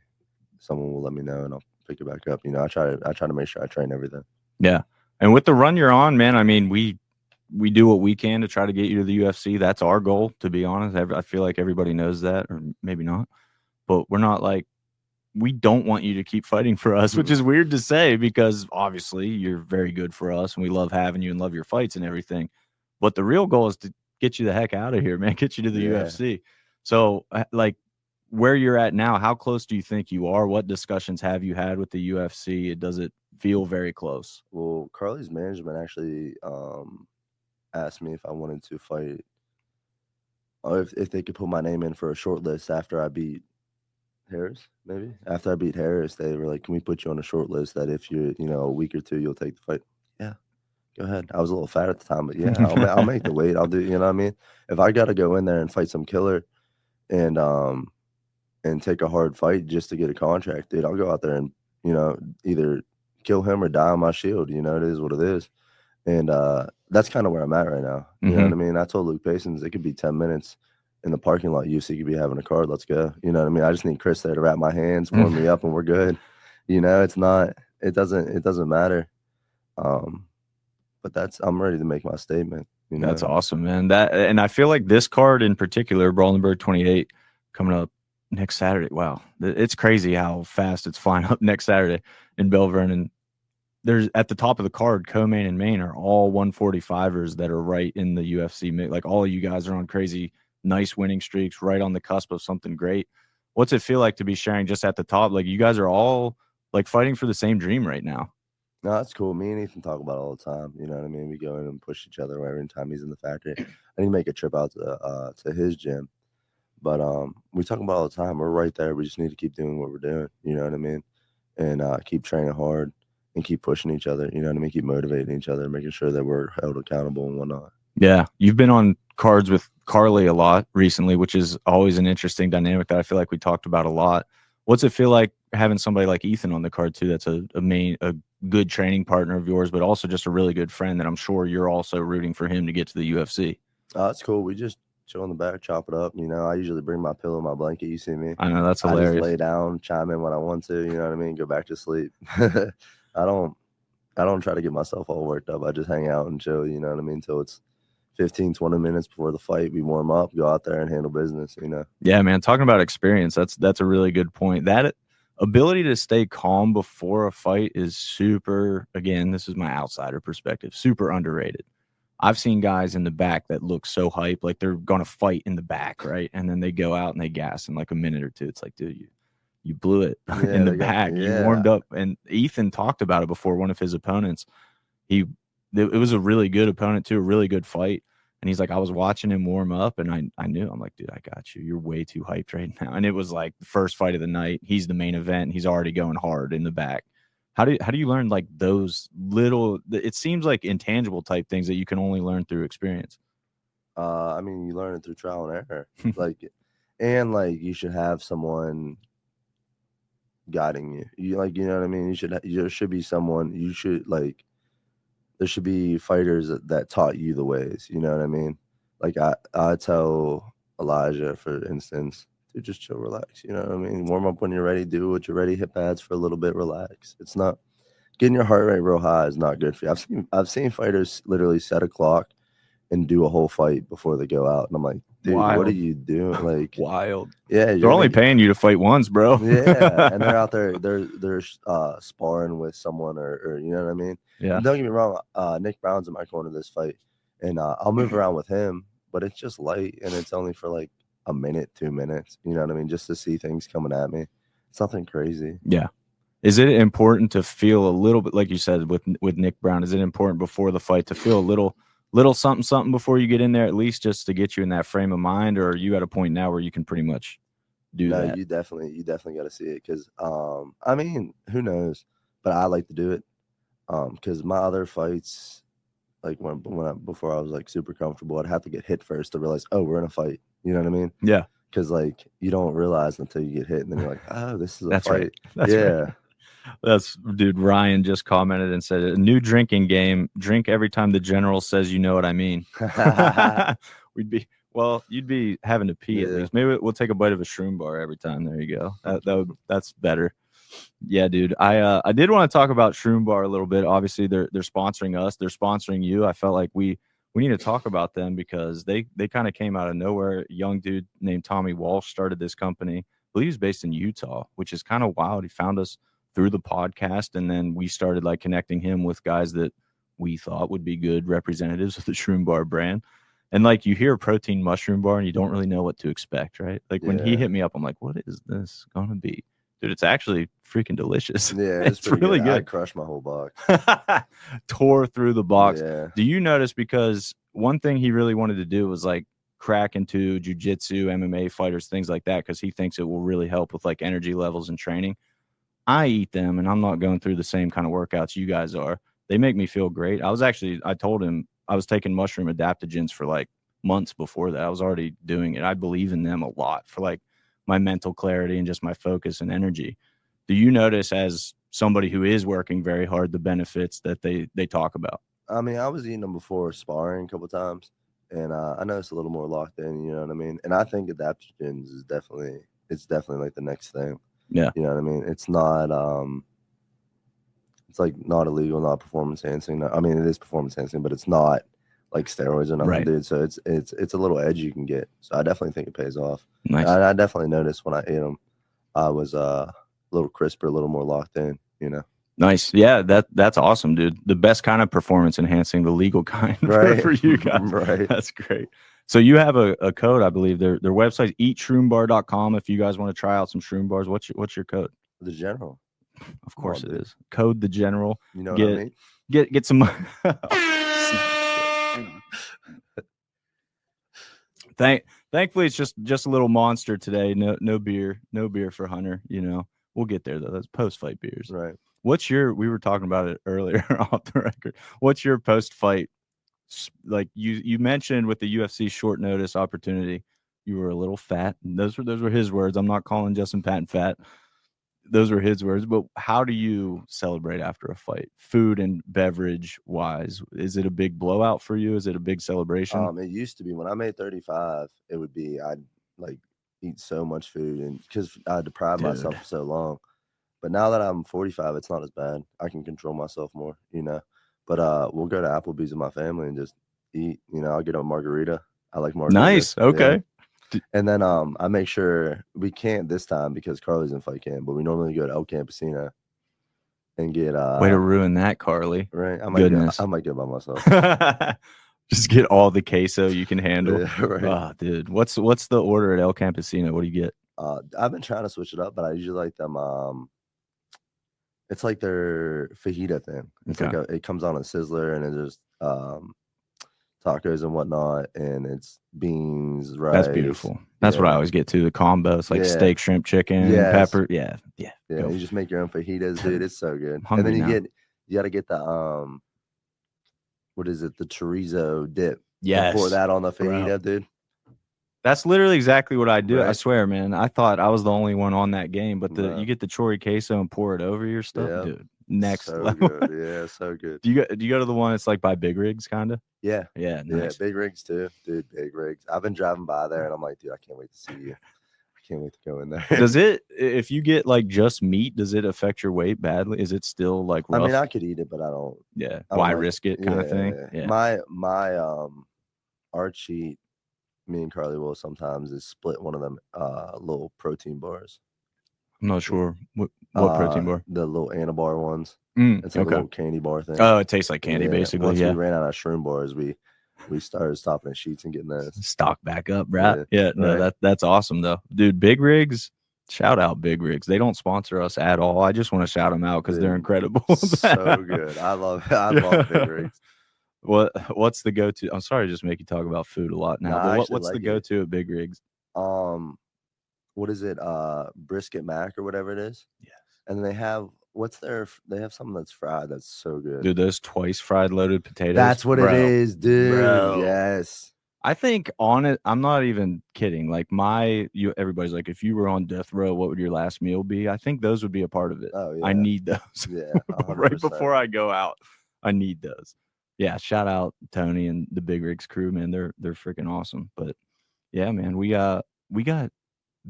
someone will let me know, and I'll pick it back up. I try to make sure I train everything. Yeah. And with the run you're on, man, I mean, we do what we can to try to get you to the UFC. That's our goal, to be honest. I feel like everybody knows that, or maybe not. But we're not like, we don't want you to keep fighting for us, which is weird to say because obviously you're very good for us and we love having you and love your fights and everything. But the real goal is to get you the heck out of here, man, get you to the UFC. So, like, where you're at now, how close do you think you are? What discussions have you had with the UFC? Does it feel very close? Well, Carly's management actually asked me if I wanted to fight, or if they could put my name in for a short list after I beat Harris, maybe. After I beat Harris, they were like, can we put you on a short list that if you're, a week or two, you'll take the fight? Yeah, go ahead. I was a little fat at the time, but yeah, I'll make the weight. I'll do, you know what I mean? If I got to go in there and fight some killer and take a hard fight just to get a contract, dude, I'll go out there and, either kill him or die on my shield. It is what it is. And that's kind of where I'm at right now. You know what I mean? I told Luke Paysons it could be 10 minutes in the parking lot. UFC could be having a card. Let's go. You know what I mean? I just need Chris there to wrap my hands, warm me up, and we're good. It doesn't matter. But I'm ready to make my statement. That's awesome, man. And I feel like this card in particular, Brawl and Burgh 28, coming up next Saturday. Wow. It's crazy how fast it's flying up next Saturday in Belle Vernon. There's at the top of the card, co-main and main are all 145ers that are right in the UFC. Like, all of you guys are on crazy, nice winning streaks, right on the cusp of something great. What's it feel like to be sharing just at the top? Like, you guys are all like fighting for the same dream right now. No, that's cool. Me and Ethan talk about it all the time. You know what I mean? We go in and push each other every time he's in the factory. I need to make a trip out to his gym. But we talk about it all the time. We're right there. We just need to keep doing what we're doing. You know what I mean? And keep training hard and keep pushing each other. You know what I mean? Keep motivating each other, making sure that we're held accountable and whatnot. Yeah. You've been on cards with Carly a lot recently, which is always an interesting dynamic that I feel like we talked about a lot. What's it feel like having somebody like Ethan on the card too? That's a good training partner of yours, but also just a really good friend that I'm sure you're also rooting for him to get to the UFC. That's cool. We just chill in the back, chop it up. I usually bring my pillow, my blanket. You see me? I know, that's hilarious. I just lay down, chime in when I want to. You know what I mean? Go back to sleep. I don't try to get myself all worked up. I just hang out and chill. You know what I mean? Until it's 15, 20 minutes before the fight, we warm up, go out there and handle business. Yeah, man. Talking about experience, that's a really good point. That ability to stay calm before a fight is super. Again, this is my outsider perspective. Super underrated. I've seen guys in the back that look so hype, like they're going to fight in the back, right? And then they go out and they gas in like a minute or two. It's like, dude, you blew it in the back. You warmed up. And Ethan talked about it before one of his opponents. It was a really good opponent too, a really good fight. And he's like, I was watching him warm up, and I knew. I'm like, dude, I got you. You're way too hyped right now. And it was like the first fight of the night. He's the main event. He's already going hard in the back. How do you learn like those little? It seems like intangible type things that you can only learn through experience. I mean, you learn it through trial and error. And you should have someone guiding you. You know what I mean? There should be someone. There should be fighters that taught you the ways. You know what I mean? Like I tell Elijah, for instance, to just chill, relax. You know what I mean? Warm up when you're ready. Do what you're ready. Hit pads for a little bit. Relax. It's not getting your heart rate real high is not good for you. I've seen fighters literally set a clock and do a whole fight before they go out, and I'm like, dude, Wild. what are you doing? Like, wild. Yeah, they're only paying you to fight once, bro. Yeah, and they're out there, they're sparring with someone, or you know what I mean? Yeah. And don't get me wrong, Nick Brown's in my corner this fight, and I'll move around with him, but it's just light, and it's only for like a minute, 2 minutes. You know what I mean? Just to see things coming at me. It's nothing crazy. Yeah. Is it important to feel a little bit, like you said with Nick Brown? Is it important before the fight to feel a little something before you get in there, at least just to get you in that frame of mind? Or are you at a point now where you can pretty much do that? No, you definitely got to see it, because I mean, who knows? But I like to do it because my other fights, like before I was like super comfortable, I'd have to get hit first to realize, oh, we're in a fight. You know what I mean? Yeah. Because like you don't realize until you get hit, and then you're like, oh, this is a That's fight. right. That's right. Dude, Ryan just commented and said, a new drinking game. Drink every time the general says, you know what I mean. You'd be having to pee at least. Maybe we'll take a bite of a shroom bar every time. There you go. That's better. Yeah, dude. I did want to talk about Shroom Bar a little bit. Obviously, they're sponsoring us. They're sponsoring you. I felt like we need to talk about them because they kind of came out of nowhere. A young dude named Tommy Walsh started this company. I believe he's based in Utah, which is kind of wild. He found us through the podcast, and then we started like connecting him with guys that we thought would be good representatives of the Shroom Bar brand. And like you hear a protein mushroom bar and you don't really know what to expect, right? Like when he hit me up, I'm like, what is this gonna be? Dude, it's actually freaking delicious. Yeah, it's really good. I crushed my whole box. Tore through the box. Yeah. Do you notice, because one thing he really wanted to do was like crack into jiu-jitsu, MMA fighters, things like that, because he thinks it will really help with like energy levels and training. I eat them, and I'm not going through the same kind of workouts you guys are. They make me feel great. I told him I was taking mushroom adaptogens for like months before that. I was already doing it. I believe in them a lot for like my mental clarity and just my focus and energy. Do you notice, as somebody who is working very hard, the benefits that they talk about? I mean, I was eating them before sparring a couple times, and I know it's a little more locked in. You know what I mean? And I think adaptogens is definitely like the next thing. Yeah. You know what I mean? It's not it's like not illegal, not performance enhancing. I mean, it is performance enhancing, but it's not like steroids or nothing, right, dude. So it's a little edge you can get. So I definitely think it pays off. Nice. And I definitely noticed when I ate them, I was a little crisper, a little more locked in, you know. Nice. Yeah, that's awesome, dude. The best kind of performance enhancing, the legal kind for you guys. Right. That's great. So you have a code, I believe. Their website, eatshroombar.com. If you guys want to try out some shroom bars, what's your code? The General. Of course it is. Code the General. You know what I mean? Get some. Thankfully, it's just a little monster today. No beer for Hunter. You know, we'll get there though. That's post fight beers. Right. We were talking about it earlier off the record. What's your post fight? Like you mentioned with the UFC short notice opportunity, you were a little fat. And those were his words. I'm not calling Justin Patton fat. Those were his words. But how do you celebrate after a fight, food and beverage wise? Is it a big blowout for you? Is it a big celebration? It used to be. When I made 35, it would be, I'd like eat so much food, and because I deprived myself for so long. But now that I'm 45, it's not as bad. I can control myself more, you know. But we'll go to Applebee's with my family and just eat. You know, I'll get a margarita. I like margaritas. Nice. Okay. Yeah. And then I make sure we can't this time because Carly's in fight camp, but we normally go to El Campesino and get way to ruin that, Carly. Right. I might go by myself. Just get all the queso you can handle. Yeah, right. Oh, dude. What's the order at El Campesino? What do you get? I've been trying to switch it up, but I usually like them. It's like their fajita thing. It's like it comes on a sizzler, and it just tacos and whatnot, and it's beans, rice. That's beautiful. That's what I always get too. The combos, like steak, shrimp, chicken, pepper. Yeah. You just make your own fajitas, dude. It's so good. I'm hungry and then now. you got to get the what is it? The chorizo dip. Yes. Pour that on the fajita, dude. That's literally exactly what I do. Right. I swear, man. I thought I was the only one on that game, but you get the chori queso and pour it over your stuff, dude. Next level. Good. Yeah, so good. Do you go to the one that's like by Big Rigs, kind of? Yeah. Yeah, nice. Big Rigs too, dude. Big Rigs. I've been driving by there, and I'm like, dude, I can't wait to see you. I can't wait to go in there. Does it? If you get like just meat, does it affect your weight badly? Is it still like rough? I mean, I could eat it, but I don't. Yeah. Why risk it, kind of thing? Yeah. My our cheat, me and Carly will sometimes is split one of them little protein bars. I'm not sure what protein bar. The little Anabar ones. It's like a little candy bar thing. Oh, it tastes like candy basically. Once we ran out of shroom bars, we started stopping at Sheets and getting those. Stock back up, right? Yeah, no, that's awesome though, dude. Big Rigs, shout out Big Rigs. They don't sponsor us at all. I just want to shout them out because they're incredible. So good. I love Big Rigs. What's the go-to? I'm sorry to just make you talk about food a lot now. But what's the go-to at Big Rigs? What is it? Brisket mac or whatever it is. Yes. And then they have they have something that's fried that's so good. Dude, those twice fried loaded potatoes. That's what it is, dude. Bro. Yes. I think on it, I'm not even kidding. Like everybody's like, if you were on death row, what would your last meal be? I think those would be a part of it. Oh, yeah. I need those. Yeah. Right before I go out, I need those. Yeah. Shout out Tony and the Big Rigs crew, man. They're freaking awesome. But yeah, man, we got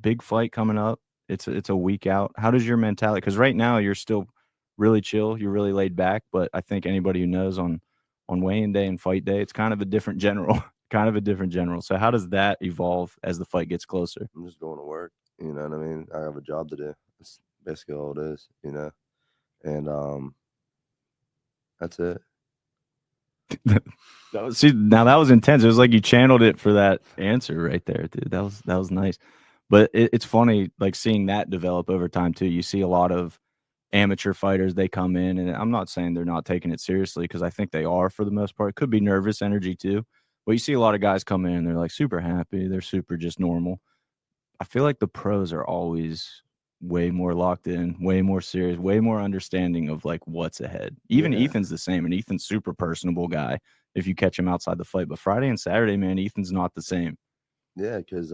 big fight coming up. It's a week out. How does your mentality? Because right now you're still really chill. You're really laid back. But I think anybody who knows on weigh-in day and fight day, it's kind of a different general. So how does that evolve as the fight gets closer? I'm just going to work. You know what I mean? I have a job to do. That's basically all it is, you know? And that's it. See, now that was intense. It was like you channeled it for that answer right there, dude. That was nice. But it's funny, like seeing that develop over time too. You see a lot of amateur fighters, they come in, and I'm not saying they're not taking it seriously because I think they are for the most part. It could be nervous energy too. But you see a lot of guys come in and they're like super happy. They're super just normal. I feel like the pros are always way more locked in, way more serious, way more understanding of like what's ahead. Even Ethan's the same, and Ethan's super personable guy if you catch him outside the fight. But Friday and Saturday, man, Ethan's not the same. Yeah, because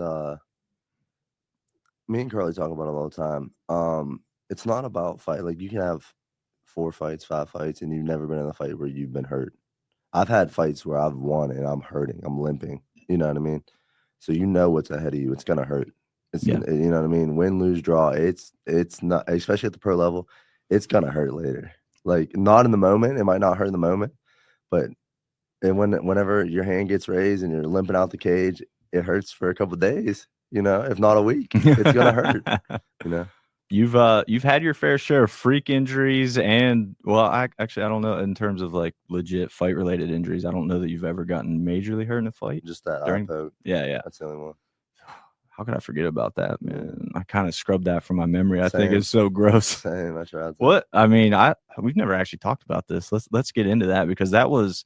me and Carly talk about it all the time. It's not about fight. Like you can have 4 fights, 5 fights, and you've never been in a fight where you've been hurt. I've had fights where I've won and I'm hurting. I'm limping. You know what I mean? So you know what's ahead of you. It's gonna hurt. You know what I mean? Win, lose, draw. It's not, especially at the pro level, it's gonna hurt later. Like not in the moment. It might not hurt in the moment, but whenever your hand gets raised and you're limping out the cage, it hurts for a couple of days. You know, if not a week, it's gonna hurt. You know. You've had your fair share of freak injuries and I don't know in terms of like legit fight related injuries. I don't know that you've ever gotten majorly hurt in a fight. Just that eye poke. Yeah. That's the only one. How could I forget about that, man? I kind of scrubbed that from my memory. I think it's so gross. Same. I tried to. What? I mean, we've never actually talked about this. Let's get into that because I was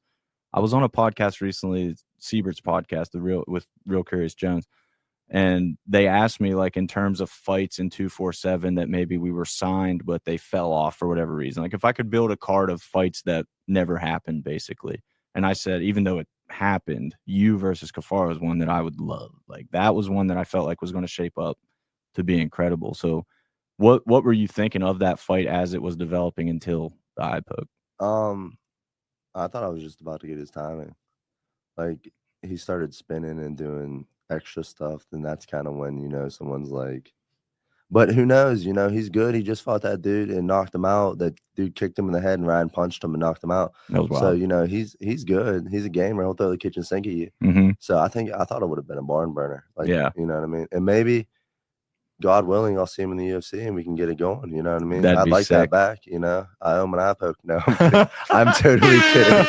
on a podcast recently, Siebert's podcast, with Real Curious Jones. And they asked me, like, in terms of fights in 247 that maybe we were signed, but they fell off for whatever reason. Like, if I could build a card of fights that never happened, basically. And I said, even though it happened, you versus Kafar was one that I would love. Like, that was one that I felt like was going to shape up to be incredible. So what were you thinking of that fight as it was developing until the eye poke? I thought I was just about to get his timing. Like, he started spinning and doing extra stuff, then that's kind of when, you know, someone's like, but who knows, you know, he's good. He just fought that dude and knocked him out. That dude kicked him in the head and Ryan punched him and knocked him out. So, you know, he's good. He's a gamer. He'll throw the kitchen sink at you. So I thought it would have been a barn burner. Like, you know what I mean? And maybe, God willing, I'll see him in the UFC and we can get it going. You know what I mean? I'd like that back. You know, I owe him an eye poke. No, I'm totally kidding.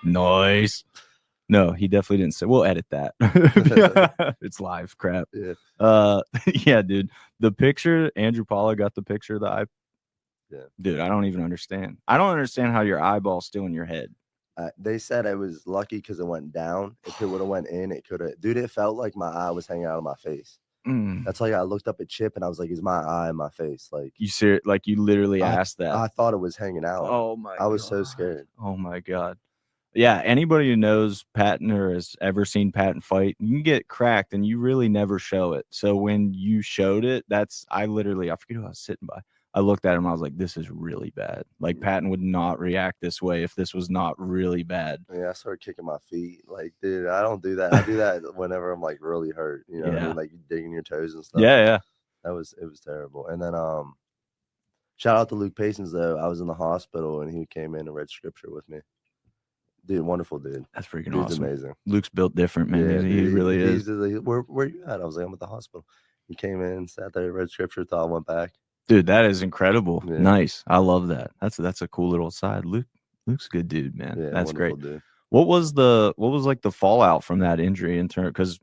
Nice. No, he definitely didn't say. We'll edit that. It's live crap. Yeah. Yeah, dude. The picture, Andrew Paula got the picture of the eye. Yeah. Dude, I don't even understand. I don't understand how your eyeball's still in your head. They said I was lucky because it went down. If it would have went in, it could have. Dude, it felt like my eye was hanging out of my face. That's like I looked up at Chip and I was like, "Is my eye in my face?" Like you literally asked that. I thought it was hanging out. Oh my! I was so scared. Oh my God. Yeah, anybody who knows Patton or has ever seen Patton fight, you can get cracked and you really never show it. So when you showed it, I forget who I was sitting by. I looked at him, I was like, this is really bad. Like Patton would not react this way if this was not really bad. Yeah, I started kicking my feet. Like, dude, I don't do that. I do that whenever I'm like really hurt. You know what I mean? Like digging your toes and stuff. Yeah. It was terrible. And then shout out to Luke Paysons though. I was in the hospital and he came in and read scripture with me. Dude, wonderful dude. That's freaking Dude's awesome. Amazing. Luke's built different, man. Yeah, he really is. Like, where you at? I was like, I'm at the hospital. He came in, sat there, read scripture, thought I went back. Dude, that is incredible. Yeah. Nice. I love that. That's a cool little side. Luke's a good dude, man. Yeah, that's great. Dude. What was like the fallout from that injury in turn? Because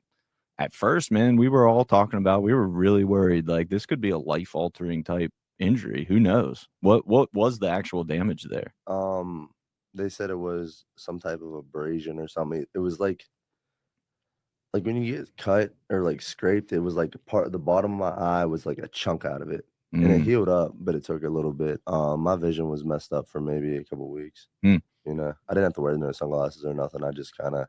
at first, man, we were all talking about, we were really worried like this could be a life altering type injury. Who knows? What was the actual damage there? They said it was some type of abrasion or something. It was like when you get cut or like scraped, it was like part of the bottom of my eye was like a chunk out of it. And it healed up, but it took a little bit. My vision was messed up for maybe a couple of weeks. You know, I didn't have to wear no sunglasses or nothing. I just kind of,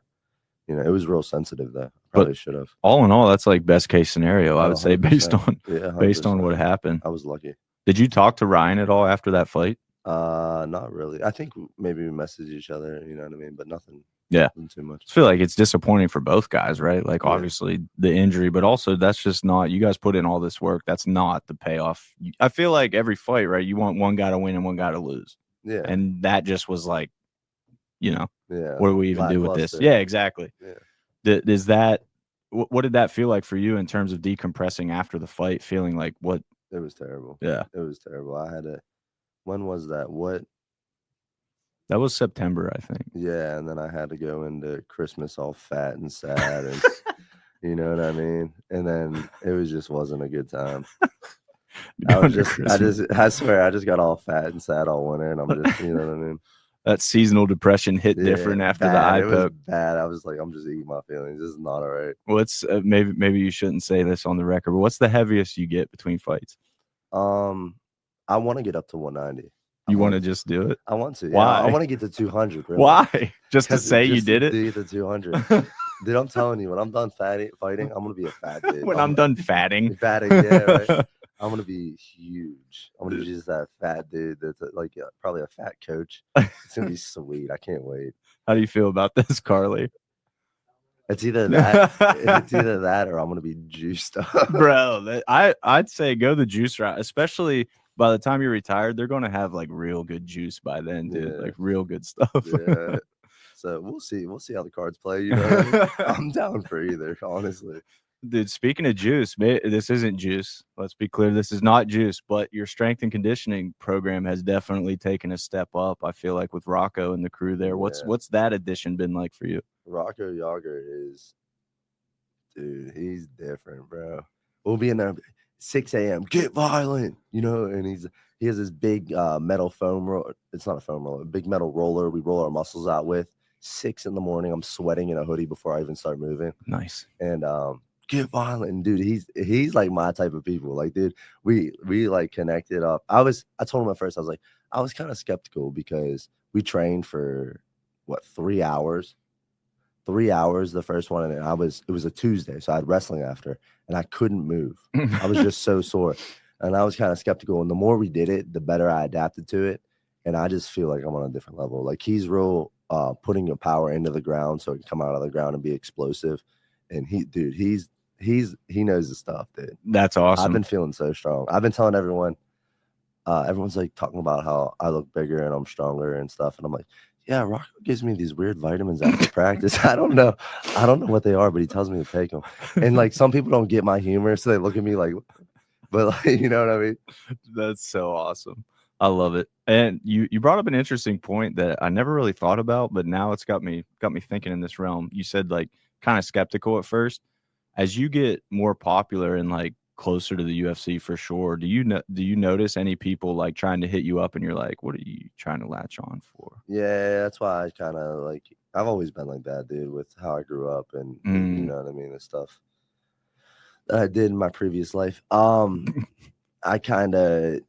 you know, it was real sensitive though. Probably should have. All in all, that's like best case scenario, I would say, based on what happened. I was lucky. Did you talk to Ryan at all after that fight? Not really. I think maybe we messaged each other, you know what I mean, but nothing. Yeah, nothing too much. I feel like it's disappointing for both guys, right? Like obviously the injury, but also that's just not, you guys put in all this work. That's not the payoff. I feel like every fight, right? You want one guy to win and one guy to lose. Yeah. And that just was like, you know, yeah, what do we even do with this? Yeah, exactly. Yeah. Is that, what did that feel like for you in terms of decompressing after the fight, feeling like what? It was terrible. Yeah. It was terrible. I had to, when was that? That was September, I think. Yeah, and then I had to go into Christmas all fat and sad, and you know what I mean. And then it just wasn't a good time. I swear, I just got all fat and sad all winter, and I'm just, you know what I mean. That seasonal depression hit different after the eye poke. Bad. I was like, I'm just eating my feelings. This is not all right. What's maybe you shouldn't say this on the record, but what's the heaviest you get between fights? I want to get up to 190. You want to just do it? I want to. Why? I want to get to 200. Really. Why? Just to say you did it? To get to 200. Dude, I'm telling you, when I'm done fighting, I'm going to be a fat dude. When I'm done fatting. Yeah, right? I'm going to be huge. I'm going to be just that fat dude that's probably a fat coach. It's going to be sweet. I can't wait. How do you feel about this, Carly? It's either that or I'm going to be juiced up. Bro, I'd say go the juice route, especially by the time you're retired, they're going to have like real good juice by then, dude. Yeah. Like real good stuff. Yeah. So we'll see. We'll see how the cards play. You know, I'm down for either, honestly. Dude, speaking of juice, this isn't juice. Let's be clear. This is not juice, but your strength and conditioning program has definitely taken a step up. I feel like with Rocco and the crew there. What's that addition been like for you? Rocco Yager dude, he's different, bro. We'll be in there 6 a.m. Get violent, you know, and he has this big metal foam roller. It's not a foam roller, a big metal roller we roll our muscles out with. 6 a.m. I'm sweating in a hoodie before I even start moving. Nice. And get violent. And dude, he's like my type of people. Like, dude, we like connected up. I told him at first, I was like, I was kind of skeptical because we trained for 3 hours. 3 hours the first one, and it was a Tuesday, so I had wrestling after, and I couldn't move. I was just so sore, and I was kind of skeptical. And the more we did it, the better I adapted to it, and I just feel like I'm on a different level. Like he's real putting your power into the ground so it can come out of the ground and be explosive. And he knows the stuff, dude. That's awesome. I've been feeling so strong. I've been telling everyone. Everyone's like talking about how I look bigger and I'm stronger and stuff, and I'm like, yeah, Rocco gives me these weird vitamins after practice. I don't know what they are, but he tells me to take them. And like some people don't get my humor, so they look at me like, but like, you know what I mean? That's so awesome. I love it. And you brought up an interesting point that I never really thought about, but now it's got me thinking in this realm. You said like kind of skeptical at first. As you get more popular and like closer to the UFC for sure. Do you notice any people like trying to hit you up and you're like, what are you trying to latch on for? Yeah, that's why I kind of like, I've always been like that, dude, with how I grew up and you know what I mean, the stuff that I did in my previous life. I kind of,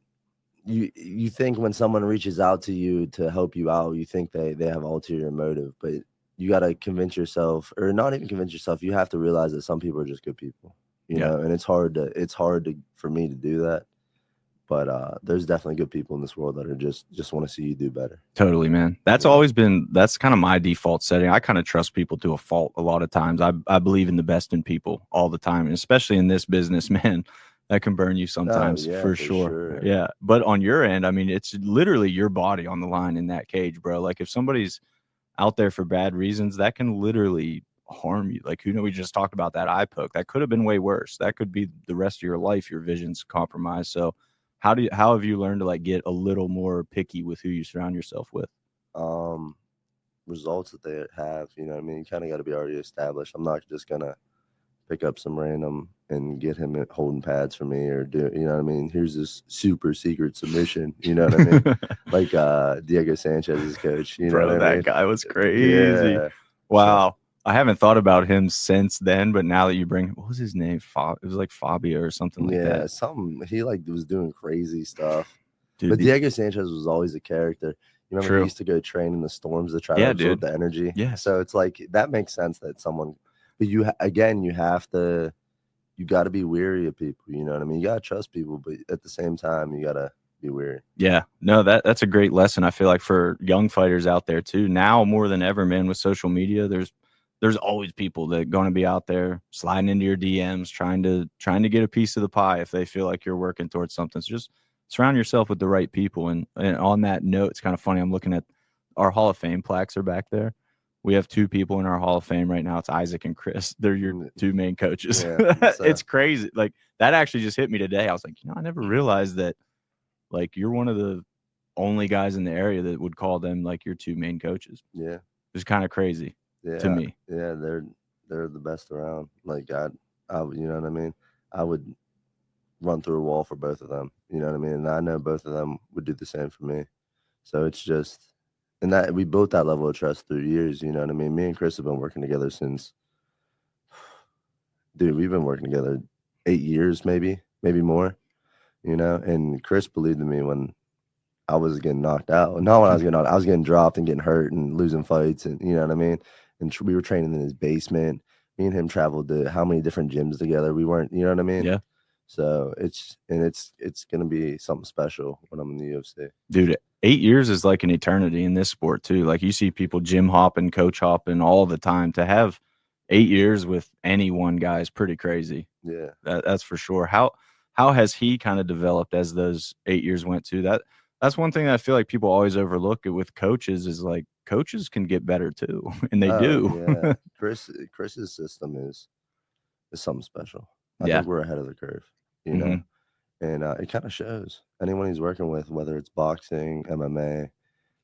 you think when someone reaches out to you to help you out, you think they have ulterior motive, but you got to convince yourself, or not even convince yourself, you have to realize that some people are just good people, you know, and it's hard for me to do that. But there's definitely good people in this world that are just want to see you do better. Totally, man. That's always been, that's kind of my default setting. I kind of trust people to a fault a lot of times. I believe in the best in people all the time, and especially in this business, man. That can burn you sometimes, for sure. Yeah. But on your end, I mean, it's literally your body on the line in that cage, bro. Like if somebody's out there for bad reasons, that can literally harm you. Like, we just talked about that eye poke. That could have been way worse. That could be the rest of your life. Your vision's compromised. So how have you learned to like get a little more picky with who you surround yourself with? Results that they have, you know what I mean? You kind of got to be already established. I'm not just going to pick up some random and get him holding pads for me or do, you know what I mean? Here's this super secret submission, you know what I mean? Like Diego Sanchez's coach, you know what I mean? That guy was crazy. Yeah. Wow. So, I haven't thought about him since then, but now that you bring, what was his name? It was like Fabio or something like that. Yeah, he like was doing crazy stuff. Dude, but Diego Sanchez was always a character. You remember he used to go train in the storms to try to absorb the energy? Yeah. So it's like, that makes sense that someone, but you got to be weary of people. You know what I mean? You got to trust people, but at the same time, you got to be weary. Yeah, no, that's a great lesson. I feel like for young fighters out there too, now more than ever, man, with social media, there's always people that are going to be out there sliding into your DMs, trying to get a piece of the pie if they feel like you're working towards something. So just surround yourself with the right people. And on that note, it's kind of funny. I'm looking at our Hall of Fame plaques are back there. We have two people in our Hall of Fame right now. It's Isaac and Chris. They're your two main coaches. Yeah, it's crazy. Like that actually just hit me today. I was like, I never realized that like you're one of the only guys in the area that would call them like your two main coaches. Yeah. It's kind of crazy to me. Yeah, they're the best around. Like I you know what I mean? I would run through a wall for both of them. You know what I mean? And I know both of them would do the same for me. So it's just, and that we built that level of trust through years. You know what I mean? Me and Chris have been working together since, dude, we've been working together 8 years, maybe more, you know? And Chris believed in me when I was getting knocked out. Not when I was getting knocked out. I was getting dropped and getting hurt and losing fights. And you know what I mean? And we were training in his basement. Me and him traveled to how many different gyms together. We weren't, you know what I mean? Yeah. So it's going to be something special when I'm in the UFC. Dude, 8 years is like an eternity in this sport too. Like you see people gym hopping, coach hopping all the time. To have 8 years with any one guy is pretty crazy. Yeah. That's for sure. How has he kind of developed as those 8 years went to? That's one thing that I feel like people always overlook it with coaches is like coaches can get better too. And they do. Yeah. Chris's system is something special. I think we're ahead of the curve, you know, and it kind of shows. Anyone he's working with, whether it's boxing, MMA,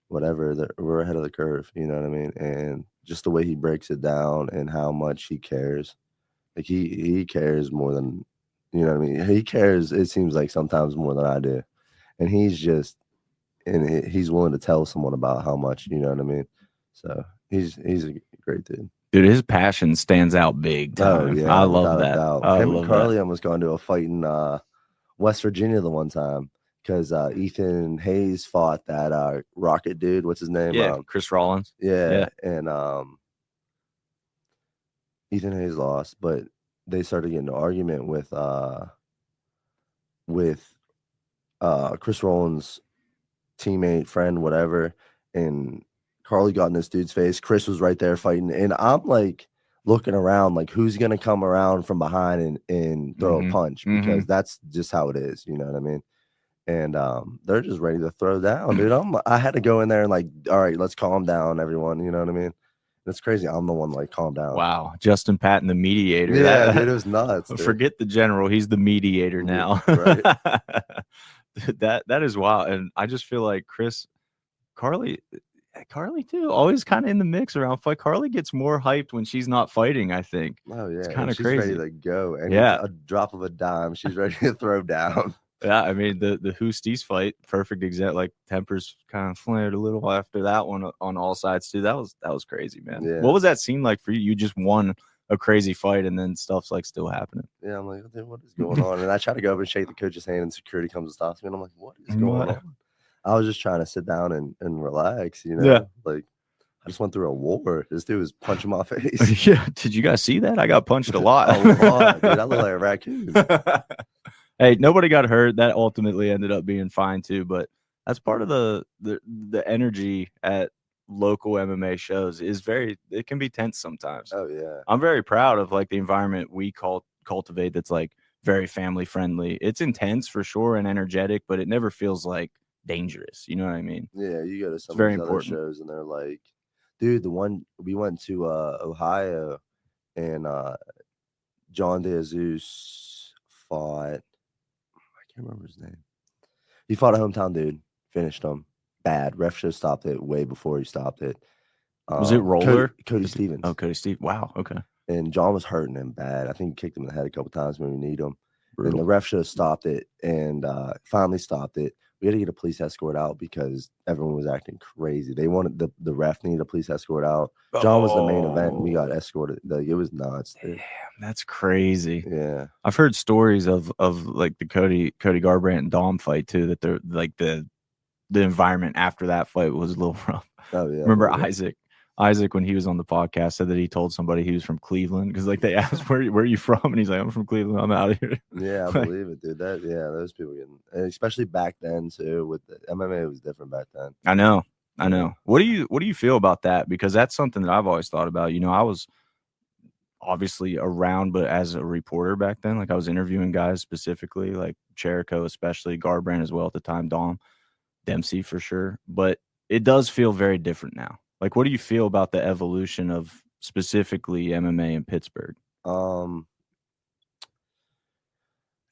whatever, we're ahead of the curve, you know what I mean? And just the way he breaks it down and how much he cares. Like he cares more than, you know what I mean? He cares, it seems like sometimes more than I do. And he's willing to tell someone about how much, you know what I mean? So he's a great dude. Dude, his passion stands out big time. Oh, yeah, I love that. Him and Carly almost got into a fight in West Virginia the one time because Ethan Hayes fought that Rocket dude. What's his name? Yeah, Chris Rollins. Yeah. And Ethan Hayes lost, but they started getting an argument with Chris Rollins' teammate, friend, whatever, and Carly got in this dude's face. Chris was right there fighting, and I'm like looking around, like who's gonna come around from behind and throw a punch because that's just how it is, you know what I mean? And they're just ready to throw down, dude. I had to go in there and like, all right, let's calm down, everyone. You know what I mean? It's crazy. I'm the one like, calm down. Wow, Justin Patton, the mediator. Yeah, dude, it was nuts. Dude. Forget the general; he's the mediator now. Right. That is wild, and I just feel like Carly, Carly too, always kind of in the mix around fight. Carly gets more hyped when she's not fighting, I think. Oh yeah, It's kind of she's crazy. ready to go, and Yeah. it's a drop of a dime. She's ready to throw down. Yeah, I mean the Hoosties fight, perfect example. Like tempers kind of flared a little after that one on all sides too. That was crazy, man. Yeah. What was that scene like for you? You just won a crazy fight, and then stuff's like still happening. Yeah, I'm like, what is going on? And I try to go up and shake the coach's hand, and security comes and stops me, and I'm like, what is going on? I was just trying to sit down and relax, you know. Yeah. Like I just went through a war. This dude was punching my face. Yeah, did you guys see that? I got punched a lot. A lot, dude. I look like a raccoon. Hey, nobody got hurt. That ultimately ended up being fine too. But that's part of the energy at local MMA shows is it can be tense sometimes. Oh yeah. I'm very proud of like the environment we cultivate that's like very family friendly. It's intense for sure and energetic, but it never feels like dangerous. You know what I mean? Yeah, you go to some very of these important. other shows and they're like, dude, the one we went to Ohio and John DeJesus fought, I can't remember his name. He fought a hometown dude, finished him. Bad. Ref should have stopped it way before he stopped it. Was it Roller? Cody Stevens. Oh, Cody Stevens. Wow. Okay. And John was hurting him bad. I think he kicked him in the head a couple times when we need him. Brutal. And the ref should have stopped it and finally stopped it. We had to get a police escort out because everyone was acting crazy. They wanted the ref needed a police escort out. John was the main event. And we got escorted. Like, it was nuts. Dude. Damn, that's crazy. Yeah. I've heard stories of like the Cody Garbrandt and Dom fight too, that they're like the environment after that fight was a little rough. Oh yeah. Remember Isaac, when he was on the podcast, said that he told somebody he was from Cleveland because like they asked where are you from, and he's like, I'm from Cleveland, I'm out of here. Yeah, I believe it, dude. Those people getting, and especially back then too. With the MMA, it was different back then. I know. What do you feel about that? Because that's something that I've always thought about. You know, I was obviously around, but as a reporter back then, like I was interviewing guys specifically, like Cherico, especially Garbrandt as well at the time, Dom, Dempsey for sure. But it does feel very different now. Like, what do you feel about the evolution of specifically MMA in Pittsburgh?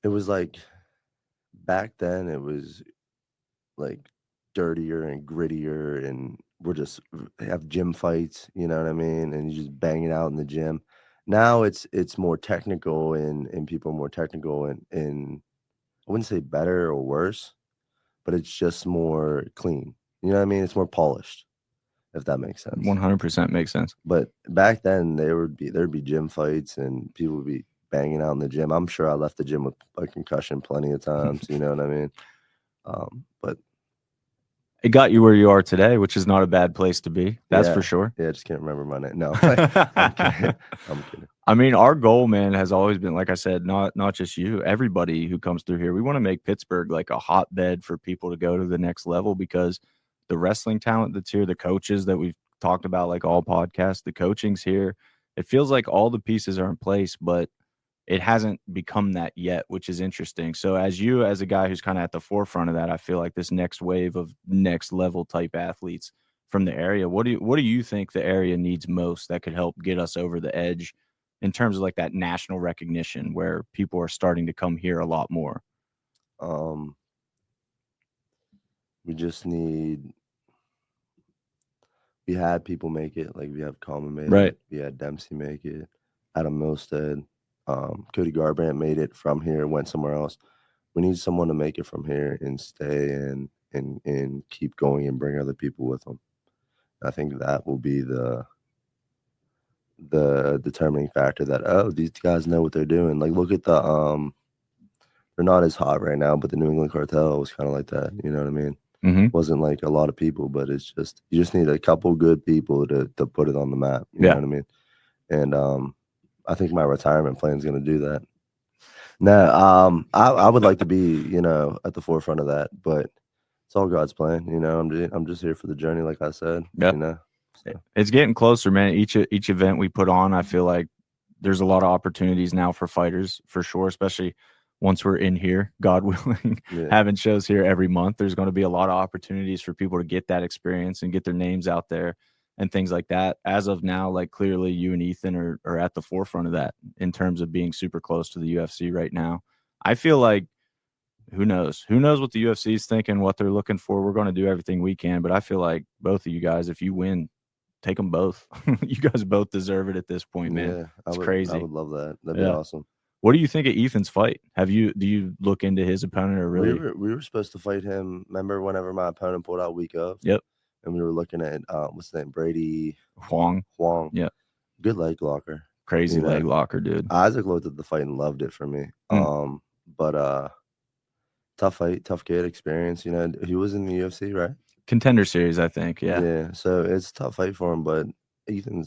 It was like back then it was like dirtier and grittier, and we're just have gym fights, you know what I mean? And you just bang it out in the gym. Now it's more technical and people are more technical and I wouldn't say better or worse, but it's just more clean. You know what I mean? It's more polished, if that makes sense. 100% makes sense. But back then there'd be gym fights and people would be banging out in the gym. I'm sure I left the gym with a concussion plenty of times, you know what I mean? But it got you where you are today, which is not a bad place to be. That's for sure. Yeah, I just can't remember my name. No, I'm kidding. I mean, our goal, man, has always been, like I said, not just you, everybody who comes through here. We want to make Pittsburgh like a hotbed for people to go to the next level, because the wrestling talent that's here, the coaches that we've talked about, like all podcasts, the coaching's here. It feels like all the pieces are in place, but it hasn't become that yet, which is interesting. So as a guy who's kind of at the forefront of that, I feel like this next wave of next level type athletes from the area, what do you think the area needs most that could help get us over the edge in terms of like that national recognition where people are starting to come here a lot more? We just need, we had people make it, like we have Coleman made right. it, we had Dempsey make it, Adam Milstead, Cody Garbrandt made it from here, went somewhere else. We need someone to make it from here and stay and keep going and bring other people with them. I think that will be the determining factor that, these guys know what they're doing. Like, look at the they're not as hot right now, but the New England Cartel was kind of like that. You know what I mean? Mm-hmm. Wasn't like a lot of people, but it's just, you just need a couple good people to put it on the map. You know what I mean? And I think my retirement plan is going to do that. No, I would like to be, you know, at the forefront of that, but it's all God's plan. You know, I'm just here for the journey, like I said. Yep. You know, so. It's getting closer, man. Each event we put on, I feel like there's a lot of opportunities now for fighters, for sure, especially once we're in here, God willing, having shows here every month. There's going to be a lot of opportunities for people to get that experience and get their names out there and things like that. As of now, like clearly you and Ethan are at the forefront of that in terms of being super close to the UFC right now. I feel like who knows? Who knows what the UFC is thinking, what they're looking for? We're going to do everything we can, but I feel like both of you guys, if you win, take them both. You guys both deserve it at this point, man. Yeah, It's I crazy. would love that. That'd be awesome. What do you think of Ethan's fight? Do you look into his opponent or really? We were supposed to fight him. Remember whenever my opponent pulled out week of? Yep. And we were looking at what's his name? Brady Huang. Yeah. Good leg locker. Crazy leg locker, dude. Isaac looked at the fight and loved it for me. But tough fight, tough kid, experience. You know, he was in the UFC, right? Contender series, I think. Yeah. Yeah. So it's a tough fight for him, but Ethan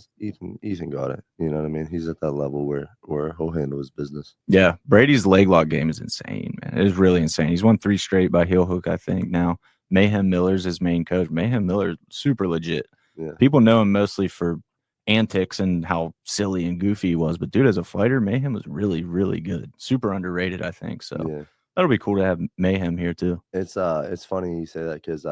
got it. You know what I mean? He's at that level where he'll handle his business. Yeah. Brady's leg lock game is insane, man. It is really insane. He's won 3 straight by heel hook, I think. Now, Mayhem Miller's his main coach. Mayhem Miller, super legit. Yeah. People know him mostly for antics and how silly and goofy he was, but dude, as a fighter, Mayhem was really, really good. Super underrated, I think. So that'll be cool to have Mayhem here too. It's funny you say that because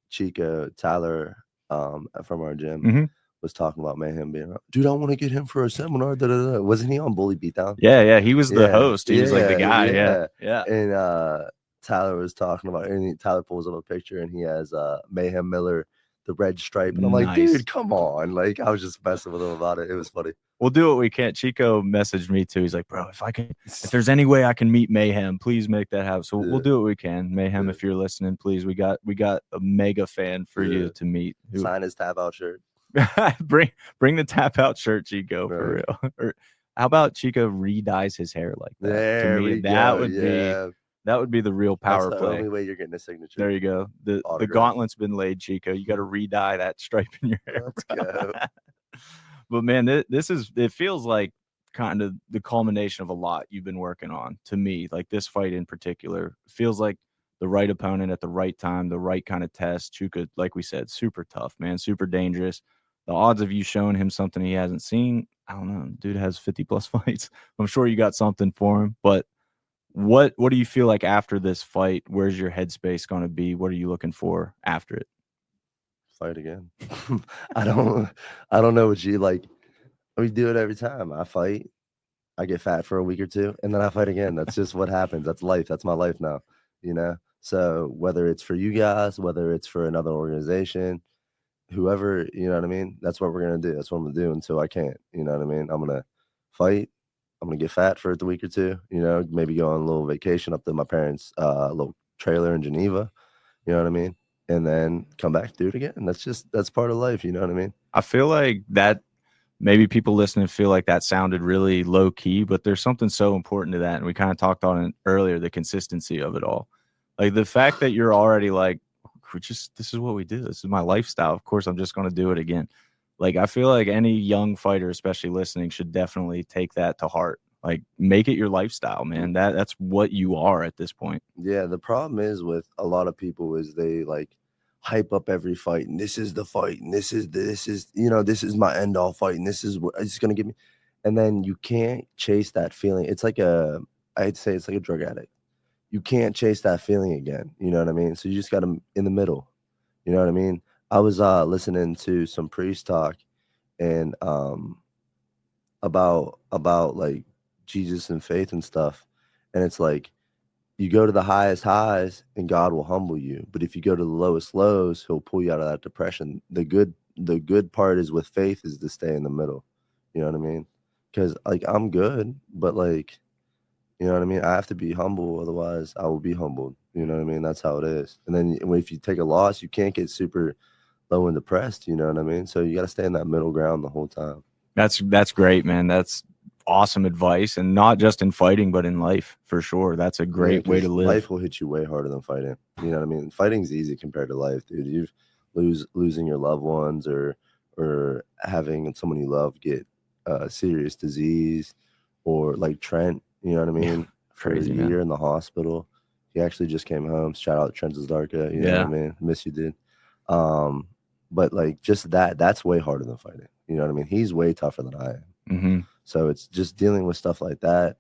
Chico Tyler from our gym was talking about Mayhem being like, dude, I want to get him for a seminar. Wasn't he on Bully Beatdown? Yeah, he was the host. He was like the guy. Yeah. And Tyler was talking about, and Tyler pulls up a picture and he has Mayhem Miller, the red stripe, and I'm like, dude, come on. Like, I was just messing with him about it. It was funny. We'll do what we can. Chico messaged me too. He's like, bro, if there's any way I can meet Mayhem, please make that happen. So we'll do what we can. Mayhem, if you're listening, please. We got a mega fan for you to meet. Sign his tap out shirt. bring the tap out shirt, Chico, for real. Or how about Chico re-dyes his hair like that? There we go. That would be the real power That's play. the only way you're getting a signature. There you go. The gauntlet's been laid, Chico. You got to re-dye that stripe in your hair. Let's go. But man, it feels like kind of the culmination of a lot you've been working on. To me, like this fight in particular feels like the right opponent at the right time, the right kind of test. Chuka, like we said, super tough, man, super dangerous. The odds of you showing him something he hasn't seen, I don't know. Dude has 50 plus fights. I'm sure you got something for him, but what do you feel like after this fight? Where's your headspace going to be? What are you looking for after it? Fight again. I don't know what you like. We do it every time. I fight, I get fat for a week or two, and then I fight again. That's just what happens. That's life. That's my life now, you know? So whether it's for you guys, whether it's for another organization, whoever, you know what I mean? That's what we're going to do. That's what I'm going to do until I can't, you know what I mean? I'm going to fight. I'm going to get fat for the week or two, you know, maybe go on a little vacation up to my parents' little trailer in Geneva, you know what I mean? And then come back, do it again. And that's part of life, you know what I mean? I feel like that maybe people listening feel like that sounded really low key, but there's something so important to that. And we kind of talked on it earlier, the consistency of it all. Like the fact that you're already like, this is what we do. This is my lifestyle. Of course, I'm just going to do it again. Like, I feel like any young fighter, especially listening, should definitely take that to heart. Like, make it your lifestyle, man. That's what you are at this point. Yeah, the problem is with a lot of people is they, like, hype up every fight, and this is the fight, and this is, you know, this is my end-all fight, and this is what it's going to give me. And then you can't chase that feeling. It's like I'd say it's like a drug addict. You can't chase that feeling again. You know what I mean? So you just got to in the middle. You know what I mean? I was listening to some priest talk and about like Jesus and faith and stuff. And it's like you go to the highest highs and God will humble you. But if you go to the lowest lows, he'll pull you out of that depression. The good part is with faith is to stay in the middle. You know what I mean? Because like I'm good, but like, you know what I mean? I have to be humble. Otherwise I will be humbled. You know what I mean? That's how it is. And then if you take a loss, you can't get super low and depressed, you know what I mean? So you got to stay in that middle ground the whole time. That's great, man. That's awesome advice, and not just in fighting, but in life for sure. That's a great way to live. Life will hit you way harder than fighting. You know what I mean? Fighting's easy compared to life, dude. You losing your loved ones or having someone you love get serious disease, or like Trent. You know what I mean? Crazy, for a year in the hospital. He actually just came home. Shout out Trent Zdarka. You know what I mean? Miss you, dude. But like just that's way harder than fighting. You know what I mean? He's way tougher than I am. Mm-hmm. So it's just dealing with stuff like that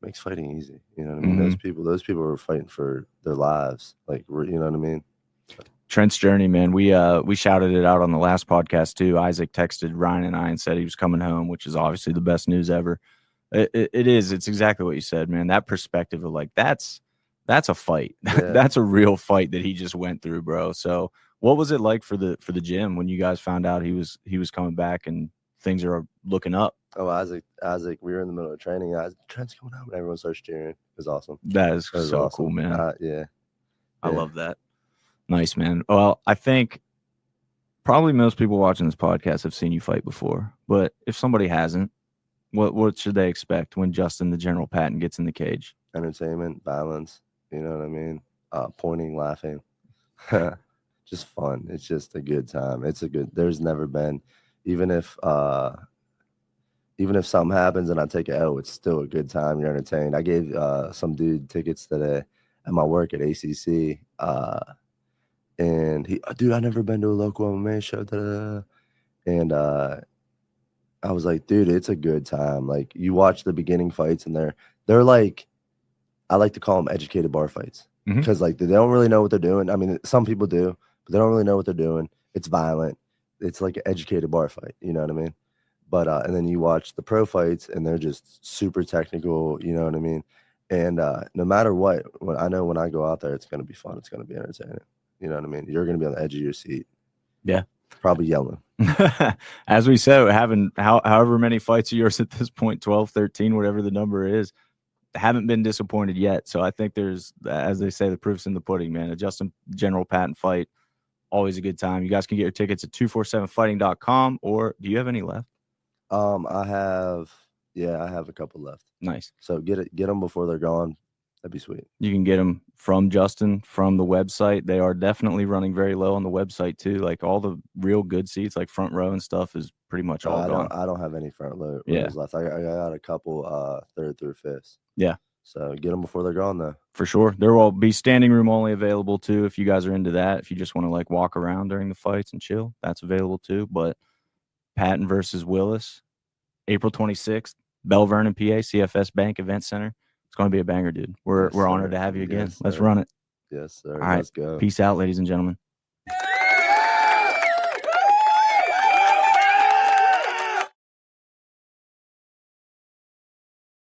makes fighting easy. You know what I mean? Mm-hmm. Those people are fighting for their lives. Like, you know what I mean? Trent's journey, man. We shouted it out on the last podcast too. Isaac texted Ryan and I and said he was coming home, which is obviously the best news ever. It is. It's exactly what you said, man. That perspective of like, that's That's a fight. Yeah. That's a real fight that he just went through, bro. So what was it like for the gym when you guys found out he was coming back and things are looking up? Oh, Isaac, we were in the middle of training. Trent's coming out, and everyone starts cheering. It was awesome. That is It was so awesome. cool, man. Yeah. I love that. Nice, man. Well, I think probably most people watching this podcast have seen you fight before, but if somebody hasn't, what should they expect when Justin the General Patton gets in the cage? Entertainment, violence. You know what I mean? Pointing, laughing, just fun. It's just a good time. There's never been, even if something happens and I take a L, it's still a good time. You're entertained. I gave some dude tickets today at my work at ACC. And dude, I've never been to a local MMA show. And I was like, dude, it's a good time. Like, you watch the beginning fights and they're like, I like to call them educated bar fights, because like they don't really know what they're doing. I mean, some people do, but they don't really know what they're doing. It's violent. It's like an educated bar fight. You know what I mean? But and then you watch the pro fights and they're just super technical. You know what I mean? And no matter what, I know when I go out there, it's going to be fun. It's going to be entertaining. You know what I mean? You're going to be on the edge of your seat. Yeah. Probably yelling. As we said, having however many fights of yours at this point, 12, 13, whatever the number is, haven't been disappointed yet. So I think there's, as they say, the proof's in the pudding, man. A Justin General Patton fight, always a good time. You guys can get your tickets at 247fighting.com, or do you have any left? I have a couple left. Nice. So get them before they're gone. That'd be sweet. You can get them from Justin, from the website. They are definitely running very low on the website too. Like all the real good seats, like front row and stuff, is pretty much all gone. I don't have any front rows left. I got a couple third through fifths. Yeah. So get them before they're gone, though. For sure. There will be standing room only available too if you guys are into that. If you just want to like walk around during the fights and chill, that's available too. But Patton versus Willis, April 26th, Belle Vernon, PA, CFS Bank Event Center. It's going to be a banger, dude. We're honored to have you again. Yes, let's run it. Yes, sir. All right. Let's go. Peace out, ladies and gentlemen.